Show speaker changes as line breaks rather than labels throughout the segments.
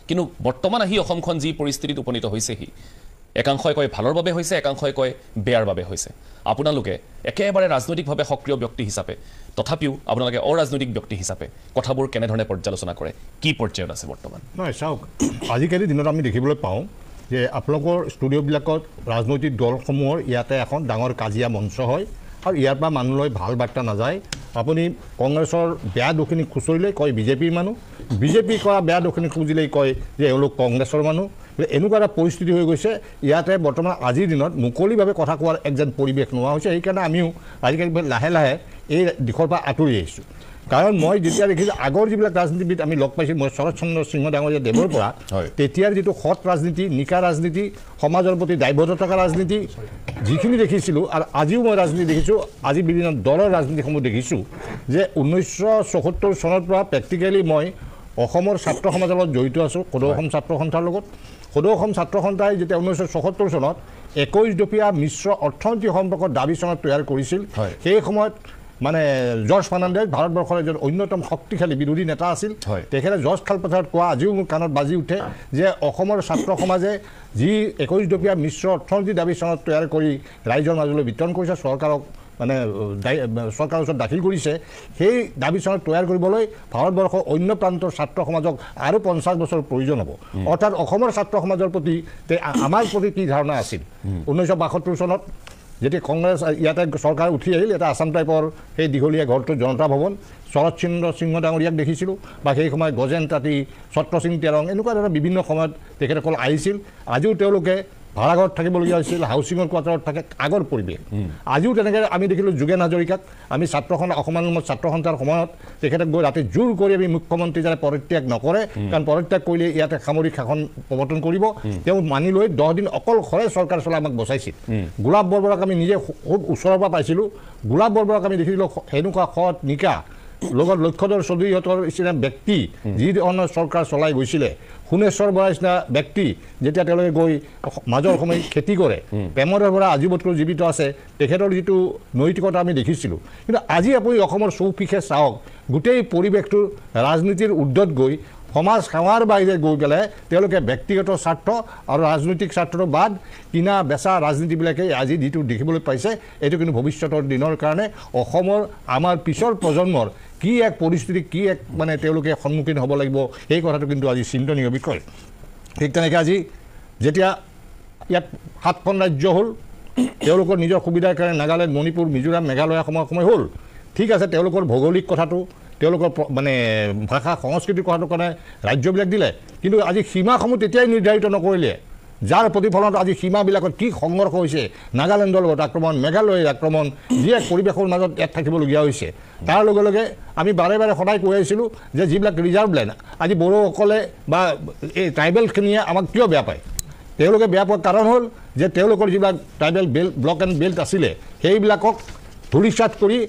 কিন্তু বৰ্তমান আহি অসমখন যি পৰিস্থিতিত উপনীত হৈছেহি একাংশই কয় ভালৰ বাবে হৈছে একাংশই কয় বেয়াৰ বাবে হৈছে আপোনালোকে একেবাৰে ৰাজনৈতিকভাৱে সক্ৰিয় ব্যক্তি হিচাপে তথাপিও আপোনালোকে অৰাজনৈতিক ব্যক্তি হিচাপে কথাবোৰ কেনেধৰণে পৰ্যালোচনা কৰে কি পৰ্যায়ত আছে বৰ্তমান
নহয় চাওক আজিকালি দিনত আমি দেখিবলৈ পাওঁ যে আপোনালোকৰ ষ্টুডিঅ'বিলাকত ৰাজনৈতিক দলসমূহৰ ইয়াতে এখন ডাঙৰ কাজিয়া মঞ্চ হয় আৰু ইয়াৰ পৰা মানুহলৈ ভাল বাৰ্তা নাযায় আপুনি কংগ্ৰেছৰ বেয়া দোষিনী খুচৰিলে কয় বিজেপিৰ মানুহ বিজেপি কৰা বেয়া দোষিনী খুজিলেই কয় যে এওঁলোক কংগ্ৰেছৰ মানুহ এনেকুৱা এটা পৰিস্থিতি হৈ গৈছে ইয়াতে বৰ্তমান আজিৰ দিনত মুকলিভাৱে কথা কোৱাৰ একজন পৰিৱেশ নোহোৱা হৈছে সেইকাৰণে আমিও আজিকালি লাহে লাহে এই দিশৰ পৰা আঁতৰি আহিছোঁ কাৰণ মই যেতিয়া দেখিছোঁ আগৰ যিবিলাক ৰাজনীতিবিদ আমি লগ পাইছোঁ মই শৰৎ চন্দ্ৰ সিংহ ডাঙৰীয়া দেৱৰ পৰা তেতিয়াৰ যিটো সৎ ৰাজনীতি নিকা ৰাজনীতি সমাজৰ প্ৰতি দায়বদ্ধ থকা ৰাজনীতি যিখিনি দেখিছিলোঁ আৰু আজিও মই ৰাজনীতি দেখিছোঁ আজি বিভিন্ন দলৰ ৰাজনীতিসমূহ দেখিছোঁ যে 1974 চনৰ পৰা প্ৰেক্টিকেলি মই অসমৰ ছাত্ৰ সমাজৰ লগত জড়িত আছোঁ সদৌ অসম ছাত্ৰ সন্থাৰ লগত সদৌ অসম ছাত্ৰ সন্থাই যেতিয়া 1974 চনত 21 দফীয়া মিশ্ৰ অৰ্থনৈতিক সম্পৰ্কত দাবী চনত তৈয়াৰ কৰিছিল সেই সময়ত মানে জৰ্জ ফাৰ্ণাণ্ডেজ ভাৰতবৰ্ষৰ এজন অন্যতম শক্তিশালী বিৰোধী নেতা আছিল তেখেতে জৰ্জ খালপথাৰত কোৱা আজিও মোৰ কাণত বাজি উঠে যে অসমৰ ছাত্ৰ সমাজে যি 21 দফীয়া মিশ্ৰ অৰ্থনৈতিক দাবী চনত তৈয়াৰ কৰি ৰাইজৰ মাজলৈ বিতৰণ কৰিছে চৰকাৰক মানে চৰকাৰৰ ওচৰত দাখিল কৰিছে সেই দাবী চনত তৈয়াৰ কৰিবলৈ ভাৰতবৰ্ষৰ অন্য প্ৰান্তৰ ছাত্ৰ সমাজক আৰু 50 বছৰ প্ৰয়োজন হ'ব অৰ্থাৎ অসমৰ ছাত্ৰ সমাজৰ প্ৰতি আমাৰ প্ৰতি কি ধাৰণা আছিল 1972 চনত যেতিয়া কংগ্ৰেছ ইয়াতে চৰকাৰ উঠি আহিল এটা আছাম টাইপৰ সেই দীঘলীয়া ঘৰটো জনতা ভৱন শৰৎ চন্দ্ৰ সিংহ ডাঙৰীয়াক দেখিছিলোঁ বা সেই সময়ত গজেন তাঁতী ছত্ৰ সিং তেৰং এনেকুৱা ধৰণৰ বিভিন্ন সময়ত তেখেতসকল আহিছিল আজিও তেওঁলোকে ভাড়াঘৰত থাকিবলগীয়া হৈছিল হাউচিঙৰ কোৱাৰ্টাৰত থাকে আগৰ পৰিৱেশ আজিও তেনেকৈ আমি দেখিলোঁ যোগেন হাজৰিকাক আমি অসমৰ ছাত্ৰ সন্থাৰ সময়ত তেখেতে গৈ ৰাতি জোৰ কৰি আমি মুখ্যমন্ত্ৰী যাতে পদত্যাগ নকৰে কাৰণ পদত্যাগ কৰিলে ইয়াতে সামৰিক শাসন প্ৰৱৰ্তন কৰিব তেওঁ মানি লৈ 10 দিন অকলশৰে চৰকাৰ চলাই আমাক বচাইছিল গোলাপ বৰবৰাক আমি নিজে খুব ওচৰৰ পৰা পাইছিলোঁ গোলাপ বৰবৰাক আমি দেখিছিলোঁ সেনেকুৱা সৎ নিকা লগত লক্ষ্যধৰ চৌধুৰীহঁতৰ নিচিনা ব্যক্তি যি ধৰণৰ চৰকাৰ চলাই গৈছিলে শুনেশ্বৰ বৰা নিচিনা ব্যক্তি যেতিয়া তেওঁলোকে গৈ মাজৰ সময় খেতি কৰে প্ৰেমধৰ বৰা আজিবতকৈ জীৱিত আছে তেখেতৰ যিটো নৈতিকতা আমি দেখিছিলোঁ কিন্তু আজি আপুনি অসমৰ চৌপিশে চাওক গোটেই পৰিৱেশটো ৰাজনীতিৰ ঊৰ্ধত গৈ সমাজ সেৱাৰ বাহিৰে গৈ পেলাই তেওঁলোকে ব্যক্তিগত স্বাৰ্থ আৰু ৰাজনৈতিক স্বাৰ্থটো বাদ কিনা বেচা ৰাজনীতিবিলাকে আজি যিটো দেখিবলৈ পাইছে এইটো কিন্তু ভৱিষ্যতৰ দিনৰ কাৰণে অসমৰ আমাৰ পিছৰ প্ৰজন্মৰ কি এক পৰিস্থিতি কি এক মানে তেওঁলোকে সন্মুখীন হ'ব লাগিব এই কথাটো কিন্তু আজি চিন্তনীয় বিষয় ঠিক তেনেকৈ আজি যেতিয়া ইয়াত 7খন ৰাজ্য হ'ল তেওঁলোকৰ নিজৰ সুবিধাৰ কাৰণে নাগালেণ্ড মণিপুৰ মিজোৰাম মেঘালয় সময় হ'ল ঠিক আছে তেওঁলোকৰ ভৌগোলিক কথাটো তেওঁলোকৰ মানে ভাষা সংস্কৃতিৰ কথাটোৰ কাৰণে ৰাজ্যবিলাক দিলে কিন্তু আজি সীমাসমূহ তেতিয়াই নিৰ্ধাৰিত নকৰিলে যাৰ প্ৰতিফলনত আজি সীমাবিলাকত কি সংঘৰ্ষ হৈছে নাগালেণ্ডৰ লগত আক্ৰমণ মেঘালয়ৰ আক্ৰমণ যি এক পৰিৱেশৰ মাজত ইয়াত থাকিবলগীয়া হৈছে তাৰ লগে লগে আমি বাৰে বাৰে সদায় কৈ আহিছিলোঁ যে যিবিলাক ৰিজাৰ্ভ লেণ্ড আজি বড়োসকলে বা এই ট্ৰাইবেলখিনিয়ে আমাক কিয় বেয়া পায় তেওঁলোকে বেয়া পোৱাৰ কাৰণ হ'ল যে তেওঁলোকৰ যিবিলাক ট্ৰাইবেল ব্লক এণ্ড বেল্ট আছিলে সেইবিলাকক ধূলিসাৎ কৰি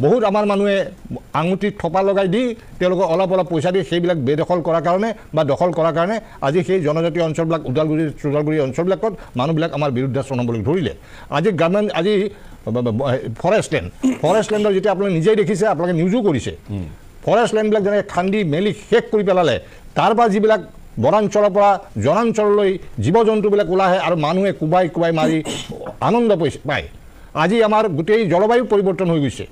বহুত আমাৰ মানুহে আঙুঠিত থপা লগাই দি তেওঁলোকক অলপ অলপ পইচা দি সেইবিলাক বেদখল কৰাৰ কাৰণে বা দখল কৰাৰ কাৰণে আজি সেই জনজাতীয় অঞ্চলবিলাক ওদালগুৰি অঞ্চলবিলাকত মানুহবিলাক আমাৰ বিৰুদ্ধে চনাবলৈ ধৰিলে আজি গ্ৰাম্য আজি ফৰেষ্ট লেণ্ডৰ যেতিয়া আপোনালোকে নিজেই দেখিছে আপোনালোকে নিউজো কৰিছে ফৰেষ্ট লেণ্ডবিলাক যেনেকৈ খান্দি মেলি শেষ কৰি পেলালে তাৰ পৰা যিবিলাক বনাঞ্চলৰ পৰা জনাঞ্চললৈ জীৱ জন্তুবিলাক ওলাই আহে আৰু মানুহে কোবাই মাৰি আনন্দ পায় আজি আমাৰ গোটেই জলবায়ু পৰিৱৰ্তন হৈ গৈছে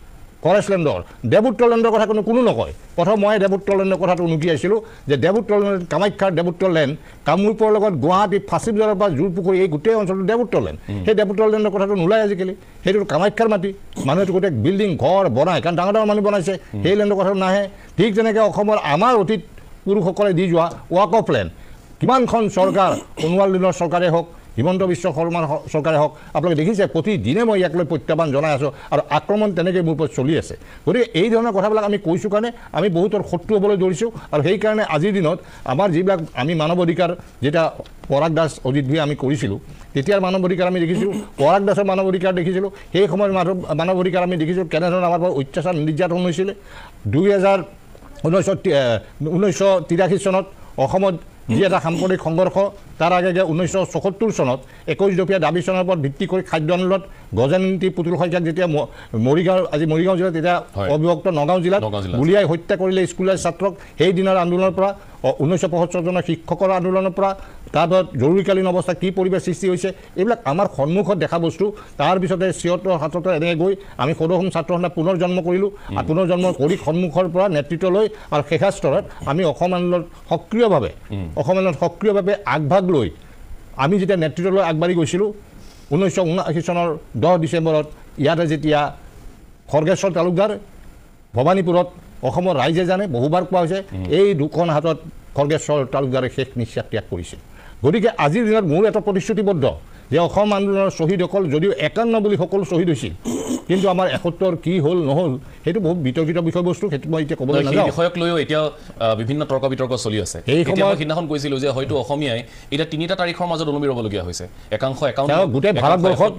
ফৰেষ্ট লেণ্ডৰ দেৱোত্তৰ লেণ্ডৰ কথা কোনো নকয় প্ৰথম মই দেৱোত্তৰ লেণ্ডৰ কথাটো উনুকিয়াইছিলোঁ যে দেৱোত্তৰ লেণ্ড কামাখ্যাৰ দেৱোত্তৰ লেণ্ড কামৰূপৰ লগত গুৱাহাটী ফাঁচি বজাৰৰ পৰা জোৰ পুখুৰী এই গোটেই অঞ্চলটো দেৱোত্তৰ লেণ্ড সেই দেৱোত্তৰ লেণ্ডৰ কথাটো নোলায় আজিকালি সেইটো কামাখ্যাৰ মাটি মানুহেতো গোটেই বিল্ডিং ঘৰ বনায় কাৰণ ডাঙৰ ডাঙৰ মানুহ বনাইছে সেই লেণ্ডৰ কথাটো নাহে ঠিক তেনেকৈ অসমৰ আমাৰ অতীত পুৰুষসকলে দি যোৱা ৱাক অফ লেণ্ড কিমানখন চৰকাৰ সোণোৱাল দিনৰ চৰকাৰে হওক হিমন্ত বিশ্ব শৰ্মাৰ চৰকাৰে হওক আপোনালোকে দেখিছে প্ৰতিদিনে মই ইয়াক লৈ প্ৰত্যাহ্বান জনাই আছোঁ আৰু আক্ৰমণ তেনেকৈ মোৰ ওপৰত চলি আছে গতিকে এই ধৰণৰ কথাবিলাক আমি কৈছোঁ কাৰণে আমি বহুতৰ শত্ৰু হ'বলৈ ধৰিছোঁ আৰু সেইকাৰণে আজিৰ দিনত আমাৰ যিবিলাক আমি মানৱ অধিকাৰ যেতিয়া পৰাগ দাস অজিত ভি আমি কৰিছিলোঁ তেতিয়াৰ মানৱ অধিকাৰ আমি দেখিছিলোঁ পৰাগ দাসৰ মানৱ অধিকাৰ দেখিছিলোঁ সেই সময়ৰ মানৱ অধিকাৰ আমি দেখিছিলোঁ কেনেধৰণে আমাৰ পৰা অত্যাচাৰ নিৰ্যাতন হৈছিলে 1983 চনত অসমত যি এটা সাম্প্ৰদায়িক সংঘৰ্ষ তাৰ আগে 1974 চনত 21 দফীয়া দাবী চনৰ ওপৰত ভিত্তি কৰি খাদ্য আন্দোলনত গজেন্দ্ৰ পুতুল শইকীয়াক যেতিয়া মৰিগাঁও জিলাত তেতিয়া অবিভক্ত নগাঁও জিলাত গুলীয়াই হত্যা কৰিলে স্কুলীয়া ছাত্ৰক সেই দিনৰ আন্দোলনৰ পৰা 1975 চনৰ শিক্ষকৰ আন্দোলনৰ পৰা তাৰপিছত জৰুৰীকালীন অৱস্থা কি পৰিৱেশ সৃষ্টি হৈছে এইবিলাক আমাৰ সন্মুখত দেখা বস্তু তাৰ পিছতে 76 এনেকৈ গৈ আমি সৰু ছাত্ৰ সন্থা পুনৰ জন্ম কৰিলোঁ আৰু পুনৰ জন্ম কৰি সন্মুখৰ পৰা নেতৃত্ব লৈ আৰু শেষাস্তৰত আমি অসম আন্দোলনত সক্ৰিয়ভাৱে আগভাগ লৈ আমি যেতিয়া নেতৃত্ব লৈ আগবাঢ়ি গৈছিলোঁ 1979 চনৰ 10 ডিচেম্বৰত ইয়াতে যেতিয়া খৰ্গেশ্বৰ তালুকদাৰ ভৱানীপুৰত অসমৰ ৰাইজে জানে বহুবাৰ কোৱা হৈছে এই দুখন হাতত খৰ্গেশ্বৰ তালুকদাৰে শেষ নিশ্বাস ত্যাগ কৰিছিল গতিকে আজিৰ দিনত মোৰ এটা প্ৰতিশ্ৰুতিবদ্ধ যে অসম আন্দোলনৰ শ্বহীদসকল যদিও 51 বুলি সকলো শ্বহীদ হৈছিল কিন্তু আমাৰ 71 কি হ'ল নহ'ল সেইটো বহুত বিতৰ্কিত বিষয়বস্তু সেইটো মই এতিয়া ক'বলৈ নাযাওঁ
বিষয়ক লৈও এতিয়া বিভিন্ন তৰ্ক বিতৰ্ক চলি আছে এতিয়া মই সিদিনাখন কৈছিলোঁ যে হয়তো অসমীয়াই এতিয়া 3টা তাৰিখৰ মাজত ওলমি ৰ'বলগীয়া হৈছে একাংশ
গোটেই ভাৰতবৰ্ষত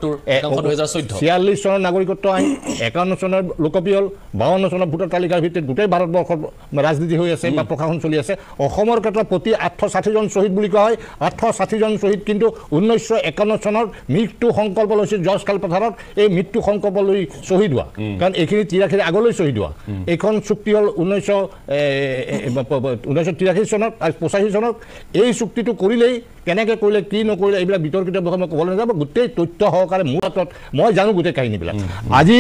46 চনৰ নাগৰিকত্ব আইন 51 চনৰ লোকপিয়ল 52 চনৰ ভোটাৰ তালিকাৰ ভিত্তিত গোটেই ভাৰতবৰ্ষত ৰাজনীতি হৈ আছে বা প্ৰশাসন চলি আছে অসমৰ ক্ষেত্ৰত প্ৰতি 860 জন শ্বহীদ বুলি কোৱা হয় 860 জন শ্বহীদ কিন্তু 1951 চনৰ মৃত্যু সংকল্প লৈছিল জৰ্জ কালপথাৰত এই মৃত্যু সংকল্প লৈ শ্বহীদ হোৱা কাৰণ এইখিনি 83 আগলৈ শ্বহীদ হোৱা এইখন চুক্তি হ'ল 1983 চনত 85 চনত এই চুক্তিটো কৰিলেই কেনেকৈ কৰিলে কি নকৰিলে এইবিলাক বিতৰ্কিত বিষয় মই ক'বলৈ নাযাওঁ গোটেই তথ্য সহকাৰে মোৰ হাতত মই জানো গোটেই কাহিনীবিলাক আজি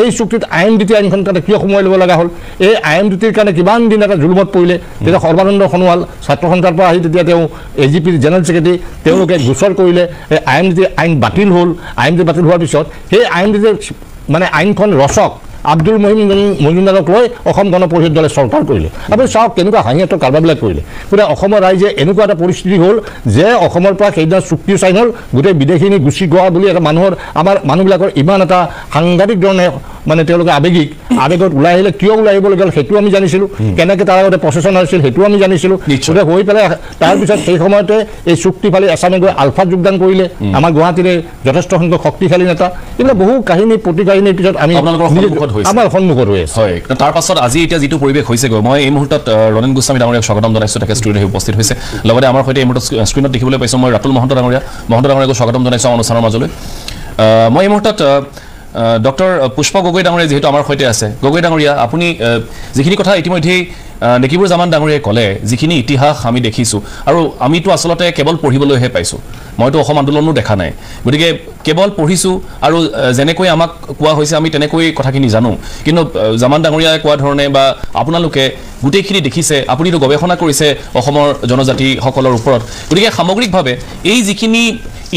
এই চুক্তিত IMDT আইনখন কাৰণে কিয় সময় ল'ব লগা হ'ল এই IMDTৰ কাৰণে কিমান দিন এটা জুলুমত পৰিলে তেতিয়া সৰ্বানন্দ সোণোৱাল ছাত্ৰ সন্থাৰ পৰা আহি তেতিয়া তেওঁ AGPৰ জেনেৰেল ছেক্ৰেটাৰী তেওঁলোকে গোচৰ কৰিলে এই IMDT আইন বাতিল হ'ল IMDT বাতিল হোৱাৰ পিছত সেই IMDT মানে আইনখন ৰচক আব্দুল মহিমুদ্দিনক লৈ অসম গণ পৰিষদ দলে চৰকাৰ কৰিলে আপুনি চাওক কেনেকুৱা হাঁহিয়াতৰ কাৰবাৰবিলাক কৰিলে গোটেই অসমৰ ৰাইজে এনেকুৱা এটা পৰিস্থিতি হ'ল যে অসমৰ পৰা সেইদিনা চুক্তি চাইন হ'ল গোটেই বিদেশীখিনি গুচি গোৱা বুলি এটা আমাৰ মানুহবিলাকৰ ইমান এটা সাংঘাতিক ধৰণে মানে তেওঁলোকে আৱেগত ওলাই আহিলে কিয় ওলাই আহিবলগীয়া হ'ল সেইটো আমি জানিছিলোঁ কেনেকৈ তাৰ আগতে প্ৰচেছন হৈছিল সেইটো আমি জানিছিলোঁ গোটেই হৈ পেলাই তাৰপিছত সেই সময়তে এই চুক্তিফালি এছামে গৈ আলফাত যোগদান কৰিলে আমাৰ গুৱাহাটীৰে যথেষ্ট সংখ্যক শক্তিশালী নেতা এইবিলাক বহু কাহিনী প্ৰতি কাহিনীৰ পিছত আমি আমাৰ সন্মুখত হৈ আছে
হয় তাৰ পাছত আজি এতিয়া যিটো পৰিৱেশ হৈছেগৈ মই এই মুহূৰ্তত ৰণেন গোস্বামী ডাঙৰীয়াক স্বাগতম জনাইছোঁ তাকে ষ্টুডিঅ'ত উপস্থিত হৈছে লগতে আমাৰ সৈতে এই মুহূৰ্তত স্ক্ৰীণত দেখিবলৈ পাইছোঁ মই ৰাতুল মহন্ত ডাঙৰীয়াক স্বাগতম জনাইছোঁ অনুষ্ঠানৰ মাজলৈ মই এই মুহূৰ্তত ডক্টৰ পুষ্প গগৈ ডাঙৰীয়া যিহেতু আমাৰ সৈতে আছে গগৈ ডাঙৰীয়া আপুনি যিখিনি কথা ইতিমধ্যেই নেকিবুৰ জামান ডাঙৰীয়াই ক'লে যিখিনি ইতিহাস আমি দেখিছোঁ আৰু আমিতো আচলতে কেৱল পঢ়িবলৈহে পাইছোঁ মইতো অসম আন্দোলনো দেখা নাই গতিকে কেৱল পঢ়িছোঁ আৰু যেনেকৈ আমাক কোৱা হৈছে আমি তেনেকৈ কথাখিনি জানো কিন্তু জামান ডাঙৰীয়াই কোৱা ধৰণে বা আপোনালোকে গোটেইখিনি দেখিছে আপুনিতো গৱেষণা কৰিছে অসমৰ জনজাতিসকলৰ ওপৰত গতিকে সামগ্ৰিকভাৱে এই যিখিনি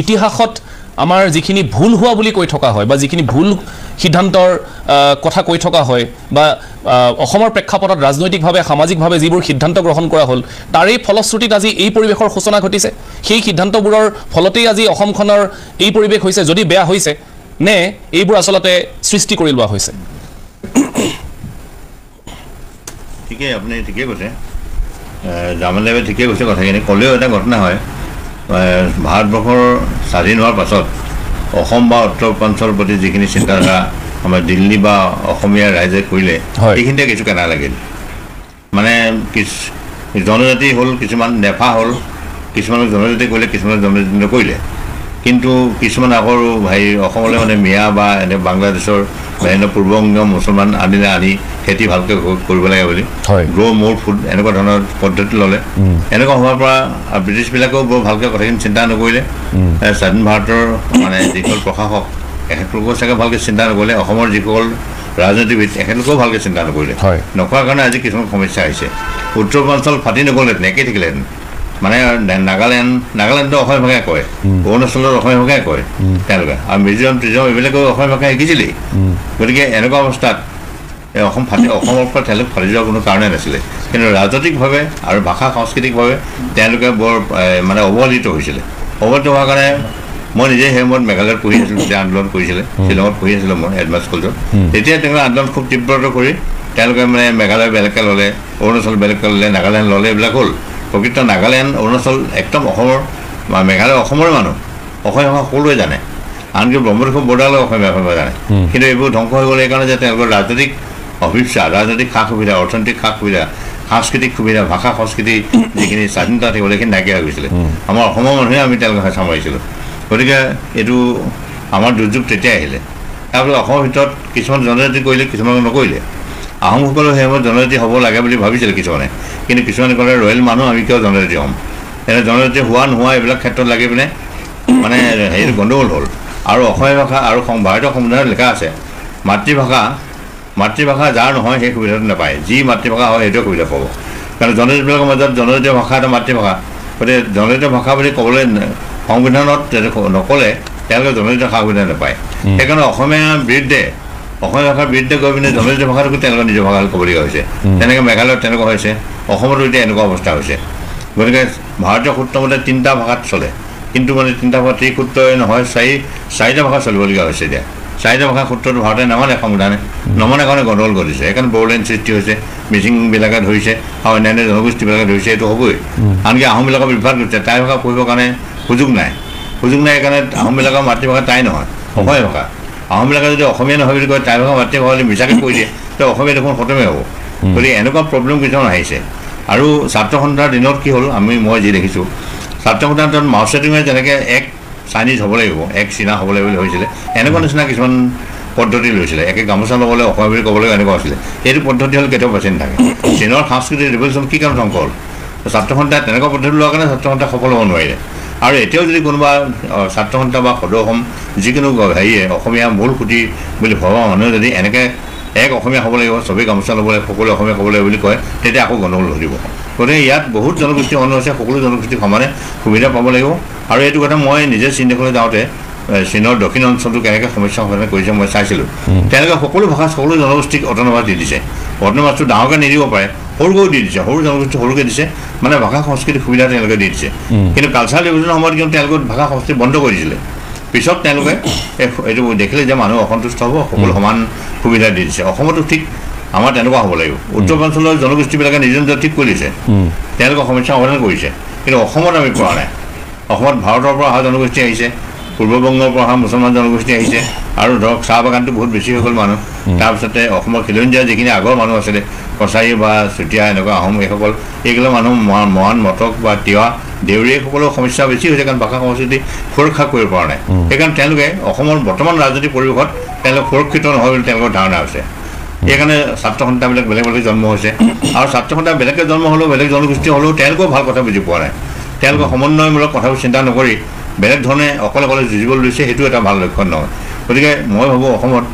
ইতিহাসত আমাৰ যিখিনি ভুল হোৱা বুলি কৈ থকা হয় বা যিখিনি ভুল সিদ্ধান্তৰ কথা কৈ থকা হয় বা অসমৰ প্ৰেক্ষাপটত ৰাজনৈতিকভাৱে সামাজিকভাৱে যিবোৰ সিদ্ধান্ত গ্ৰহণ কৰা হ'ল তাৰেই ফলশ্ৰুতিত আজি এই পৰিৱেশৰ সূচনা ঘটিছে সেই সিদ্ধান্তবোৰৰ ফলতেই আজি অসমখনৰ এই পৰিৱেশ হৈছে যদি বেয়া হৈছে নে এইবোৰ আচলতে সৃষ্টি কৰি লোৱা হৈছে
ঠিকেই আপুনি ঠিকেই কৈছে জামানদেৱে ঠিকেই কৈছে কথাখিনি ক'লেও এটা ঘটনা হয় ভাৰতবৰ্ষৰ স্বাধীন হোৱাৰ পাছত অসম বা উত্তৰ পূৰ্বাঞ্চলৰ প্ৰতি যিখিনি চিন্তাধাৰা আমাৰ দিল্লী বা অসমীয়া ৰাইজে কৰিলে সেইখিনিতে কিছু কেনা লাগিল মানে জনজাতি হ'ল কিছুমান নেফা হ'ল কিছুমানক জনজাতি কৰিলে কিছুমানক জনজাতি নকৰিলে কিন্তু কিছুমান আকৌ অসমলৈ মানে মিয়া বা এনে বাংলাদেশৰ বা এনে পূৰ্ববংগীয় মুছলমান আনি খেতি ভালকৈ কৰিব লাগে বুলি গ্ৰ' মোৰ ফুড এনেকুৱা ধৰণৰ পদ্ধতি ল'লে এনেকুৱা হোৱাৰ পৰা ব্ৰিটিছবিলাকেও বৰ ভালকৈ কথাখিনি চিন্তা নকৰিলে স্বাধীন ভাৰতৰ মানে যিসকল প্ৰশাসক এখেতলোকেও চাগে ভালকৈ চিন্তা নকৰিলে অসমৰ যিসকল ৰাজনীতিবিদ এখেতলোকেও ভালকৈ চিন্তা নকৰিলে নকৰাৰ কাৰণে আজি কিছুমান সমস্যা আহিছে উত্তৰ পূৰ্বাঞ্চল ফাটি নগ'লেহেঁতেন একেই থাকিলেহেঁতেন মানে নাগালেণ্ডৰ অসমীয়া ভাষাই কয় অৰুণাচলৰ অসমীয়া ভাষাই কয় তেওঁলোকে আৰু মিজোৰাম এইবিলাকেও অসমীয়া ভাষা শিকিছিলেই গতিকে এনেকুৱা অৱস্থাত অসমৰ পৰা তেওঁলোক ফালি যোৱাৰ কোনো কাৰণেই নাছিলে কিন্তু ৰাজনৈতিকভাৱে আৰু ভাষা সাংস্কৃতিকভাৱে তেওঁলোকে বৰ মানে অৱহেলিত হৈছিলে অৱহেলিত হোৱাৰ কাৰণে মই নিজে সেই সময়ত মেঘালয়ত পঢ়ি আছিলোঁ যেতিয়া আন্দোলন কৰিছিলে শ্বিলঙত পঢ়ি আছিলোঁ মই এডভান্স কলেজত তেতিয়া তেওঁলোকে আন্দোলন খুব তীব্ৰত কৰি তেওঁলোকে মানে মেঘালয় বেলেগকৈ ল'লে অৰুণাচল বেলেগকৈ ল'লে নাগালেণ্ড ল'লে এইবিলাক হ'ল প্ৰকৃত নাগালেণ্ড অৰুণাচল একদম অসমৰ বা মেঘালয় অসমৰে মানুহ অসমীয়া ভাষা সকলোৱে জানে আনকি ব্ৰহ্মপুত্ৰ বৰ্ডাৰলৈ অসমীয়া ভাষা জানে কিন্তু এইবোৰ ধ্বংস হৈ গ'ল এইকাৰণে যে তেওঁলোকৰ ৰাজনৈতিক অভিপ্সা ৰাজনৈতিক সা সুবিধা অৰ্থনৈতিক সা সুবিধা সাংস্কৃতিক সুবিধা ভাষা সংস্কৃতি যিখিনি স্বাধীনতা থাকিব সেইখিনি নাইকিয়া হৈ গৈছিলে আমাৰ অসমৰ মানুহে আমি তেওঁলোকক হেঁচা মাৰিছিলোঁ গতিকে এইটো আমাৰ দুৰ্যোগ তেতিয়া আহিলে তাৰপিছত অসমৰ ভিতৰত কিছুমান জনজাতি কৰিলে কিছুমানে নকৰিলে আহোমসকলেও সেই সময়ত জনজাতি হ'ব লাগে বুলি ভাবিছিলে কিছুমানে কিন্তু কিছুমানে ক'লে ৰয়েল মানুহ আমি কিয় জনজাতি হ'ম এনে জনজাতি হোৱা নোহোৱা এইবিলাক ক্ষেত্ৰত লাগি পিনে মানে হেৰি গণ্ডগোল হ'ল আৰু অসমীয়া ভাষা আৰু ভাৰতীয় সংবিধানত লিখা আছে মাতৃভাষা যাৰ নহয় সেই সুবিধাটো নাপায় যি মাতৃভাষা হয় সেইটোৱে সুবিধা পাব কাৰণ জনজাতিবিলাকৰ মাজত জনজাতীয় ভাষা এটা মাতৃভাষা গতিকে জনজাতীয় ভাষা বুলি ক'বলৈ সংবিধানত নক'লে তেওঁলোকে জনজাতীয় সা সুবিধা নাপায় সেইকাৰণে অসমীয়া ভাষাৰ বিৰুদ্ধে গৈ পিনে জনজাতীয় ভাষাটোকো তেওঁলোকে নিজৰ ভাষা ক'বলগীয়া হৈছে তেনেকৈ মেঘালয়ত তেনেকুৱা হৈছে অসমতো এতিয়া এনেকুৱা অৱস্থা হৈছে গতিকে ভাৰতীয় সূত্ৰমতে 3টা ভাষাত চলে কিন্তু মানে 3টা ভাষা সূত্ৰই নহয় 4টা ভাষা চলিবলগীয়া হৈছে এতিয়া 4টা ভাষা সূত্ৰটো ভাৰতে নামানে সংবিধানে নমানে কাৰণে গণ্ডগোল কৰিছে সেইকাৰণে বড়োলেণ্ড সৃষ্টি হৈছে মিচিংবিলাকে ধৰিছে আৰু অন্যান্য জনগোষ্ঠীবিলাকে ধৰিছে এইটো হ'বই আনকি আহোমবিলাকৰ বিভাগ কৰিছে তাইৰ ভাষা পঢ়িবৰ কাৰণে সুযোগ নাই সেইকাৰণে আহোমবিলাকৰ মাতৃভাষা তাই নহয় অসমীয়া ভাষা আহোমবিলাকে যদি অসমীয়া নহয় বুলি কয় তাইৰ ভাষা মাতৃভাষা বুলি মিছাকৈ কৈ দিয়ে তো অসমীয়া দেখোন খতমেই হ'ব গতিকে এনেকুৱা প্ৰব্লেম কিছুমান আহিছে আৰু ছাত্ৰ সন্থাৰ দিনত কি হ'ল মই যি দেখিছোঁ ছাত্ৰ সন্থাৰ দিনত মাওছেতুঙে যেনেকৈ এক চাইনিজ হ'ব লাগিব এক চীনা হ'ব লাগিব বুলি হৈছিলে এনেকুৱা নিচিনা কিছুমান পদ্ধতি লৈছিলে একে গামোচা ল'বলৈ অসমীয়া বুলি ক'বলৈ এনেকুৱা আছিলে এইটো পদ্ধতি হ'ল কেতিয়াও বাচি নাথাকে চীনৰ সাংস্কৃতিক ৰিভলিউশ্যন কি কাৰণে ধ্বংস হ'ল ছাত্ৰ সন্থাই তেনেকুৱা পদ্ধতি লোৱাৰ কাৰণে ছাত্ৰ সন্থা সফল হ'ব নোৱাৰিলে আৰু এতিয়াও যদি কোনোবা ছাত্ৰ সন্থা বা সদৌ অসম যিকোনো হেৰিয়ে অসমীয়া মূল সুঁতি বুলি ভবা মানুহে যদি এনেকৈ এক অসমীয়া হ'ব লাগিব চবেই গামোচা ল'ব লাগিব সকলোৱে অসমীয়া ক'ব লাগিব বুলি কয় তেতিয়া আকৌ গণ্ডগোল ধৰিব গতিকে ইয়াত বহুত জনগোষ্ঠী মানুহ আছে সকলো জনগোষ্ঠী সমানে সুবিধা পাব লাগিব আৰু এইটো কথা মই নিজে চীন দেশলৈ যাওঁতে চীনৰ দক্ষিণ অঞ্চলটো কেনেকৈ সমস্যা সমাধান কৰিছে মই চাইছিলোঁ তেওঁলোকে সকলো ভাষা সকলো জনগোষ্ঠীক অট'নমাছ দি দিছে অট'নমাছটো ডাঙৰকৈ নিদিব পাৰে সৰুকৈও দি দিছে সৰু জনগোষ্ঠী সৰুকৈ দিছে মানে ভাষা সংস্কৃতিক সুবিধা তেওঁলোকে দি দিছে কিন্তু কালচাৰেল ৰিভলিউশ্যনৰ সময়ত কিন্তু তেওঁলোকে ভাষা সংস্কৃতি বন্ধ কৰি দিছিলে পিছত তেওঁলোকে এইটো দেখিলে যে মানুহ অসন্তুষ্ট হ'ব সকলো সমান সুবিধা দি দিছে অসমতো ঠিক আমাৰ তেনেকুৱা হ'ব লাগিব উত্তৰ পূৰ্বাঞ্চলৰ জনগোষ্ঠীবিলাকে নিজৰ নিজৰ ঠিক কৰি দিছে তেওঁলোকে সমস্যা সমাধান কৰিছে কিন্তু অসমত আমি কৰা নাই অসমত ভাৰতৰ পৰা অহা জনগোষ্ঠী আহিছে পূৰ্ববংগৰ পৰা অহা মুছলমান জনগোষ্ঠী আহিছে আৰু ধৰক চাহ বাগানটো বহুত বেছি হৈ গ'ল মানুহ তাৰপিছতে অসমৰ খিলঞ্জীয়া যিখিনি আগৰ মানুহ আছিলে কছাৰী বা চুতীয়া এনেকুৱা আহোম এইগুলো মানুহ মহান মটক বা তিৱা দেউৰী সকলৰ সমস্যা বেছি হৈছে কাৰণ ভাষা সংস্কৃতি সুৰক্ষা কৰিব পৰা নাই সেইকাৰণে তেওঁলোকে অসমৰ বৰ্তমান ৰাজনৈতিক পৰিৱেশত তেওঁলোক সুৰক্ষিত নহয় বুলি তেওঁলোকৰ ধাৰণা হৈছে সেইকাৰণে ছাত্ৰ সন্থাবিলাক বেলেগ বেলেগ জন্ম হৈছে আৰু ছাত্ৰ সন্থা বেলেগকৈ জন্ম হ'লেও বেলেগ জনগোষ্ঠী হ'লেও তেওঁলোকেও ভাল কথা বুজি পোৱা নাই তেওঁলোকে সমন্বয়মূলক কথাবোৰ চিন্তা নকৰি বেলেগ ধৰণে অকলে যুঁজিবলৈ লৈছে সেইটো এটা ভাল লক্ষণ নহয় গতিকে মই ভাবোঁ অসমত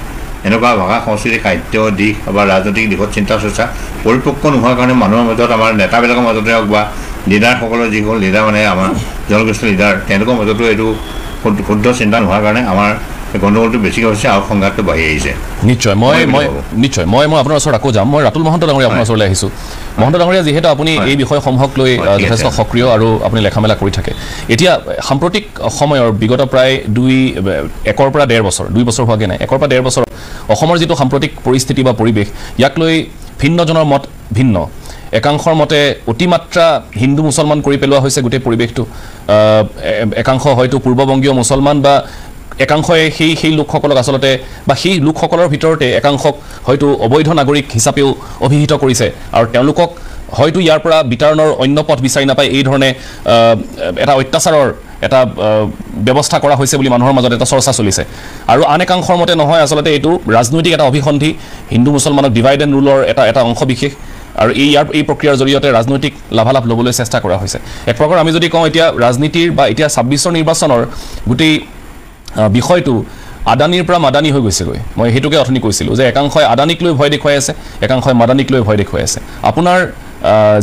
এনেকুৱা ভাষা সংস্কৃতি সাহিত্য দিশ বা ৰাজনৈতিক দিশত চিন্তা চৰ্চা পৰিপক্ক নোহোৱাৰ কাৰণে মানুহৰ মাজত আমাৰ নেতাবিলাকৰ মাজতে হওক বা লিডাৰসকলৰ যিসকল লিডাৰ মানে আমাৰ জনগোষ্ঠীৰ লিডাৰ তেওঁলোকৰ মাজতো এইটো শুদ্ধ চিন্তা নোহোৱাৰ কাৰণে আমাৰ গণ্ডগোলটো বেছিকৈ হৈছে আৰু সংঘাতটো বাঢ়ি আহিছে
নিশ্চয় মই আপোনাৰ ওচৰত আকৌ যাম মই ৰাতুল মহন্ত ডাঙৰীয়া আপোনাৰ ওচৰলৈ আহিছোঁ মহন্ত ডাঙৰীয়া যিহেতু আপুনি এই বিষয়সমূহক লৈ যথেষ্ট সক্ৰিয় আৰু আপুনি লেখা মেলা কৰি থাকে এতিয়া সাম্প্ৰতিক সময়ৰ বিগত প্ৰায় 1 পৰা 1.5 বছৰ 2 বছৰ হোৱাগৈ নাই 1 পৰা 1.5 বছৰ অসমৰ যিটো সাম্প্ৰতিক পৰিস্থিতি বা পৰিৱেশ ইয়াক লৈ ভিন্নজনৰ মত ভিন্ন একাংশৰ মতে অতিমাত্ৰা হিন্দু মুছলমান কৰি পেলোৱা হৈছে গোটেই পৰিৱেশটো একাংশ হয়তো পূৰ্ববংগীয় মুছলমান বা একাংশই সেই লোকসকলক আচলতে বা সেই লোকসকলৰ ভিতৰতে একাংশক হয়তো অবৈধ নাগৰিক হিচাপেও অভিহিত কৰিছে আৰু তেওঁলোকক হয়তো ইয়াৰ পৰা বিতৰণৰ অন্য পথ বিচাৰি নাপায় এই ধৰণে এটা অত্যাচাৰৰ এটা ব্যৱস্থা কৰা হৈছে বুলি মানুহৰ মাজত এটা চৰ্চা চলিছে আৰু আন একাংশৰ মতে নহয় আচলতে এইটো ৰাজনৈতিক এটা অভিসন্ধি হিন্দু মুছলমানক ডিভাইড এণ্ড ৰুলৰ এটা অংশ বিশেষ আৰু এই প্ৰক্ৰিয়াৰ জৰিয়তে ৰাজনৈতিক লাভালাভ ল'বলৈ চেষ্টা কৰা হৈছে এক প্ৰকাৰ আমি যদি কওঁ এতিয়া ৰাজনীতিৰ বা এতিয়া 26ৰ নিৰ্বাচনৰ গোটেই বিষয়টো আদানীৰ পৰা মাদানী হৈ গৈছেগৈ মই সেইটোকে অথনি কৈছিলোঁ যে একাংশই আদানীক লৈ ভয় দেখুৱাই আছে একাংশই মাদানীক লৈ ভয় দেখুৱাই আছে আপোনাৰ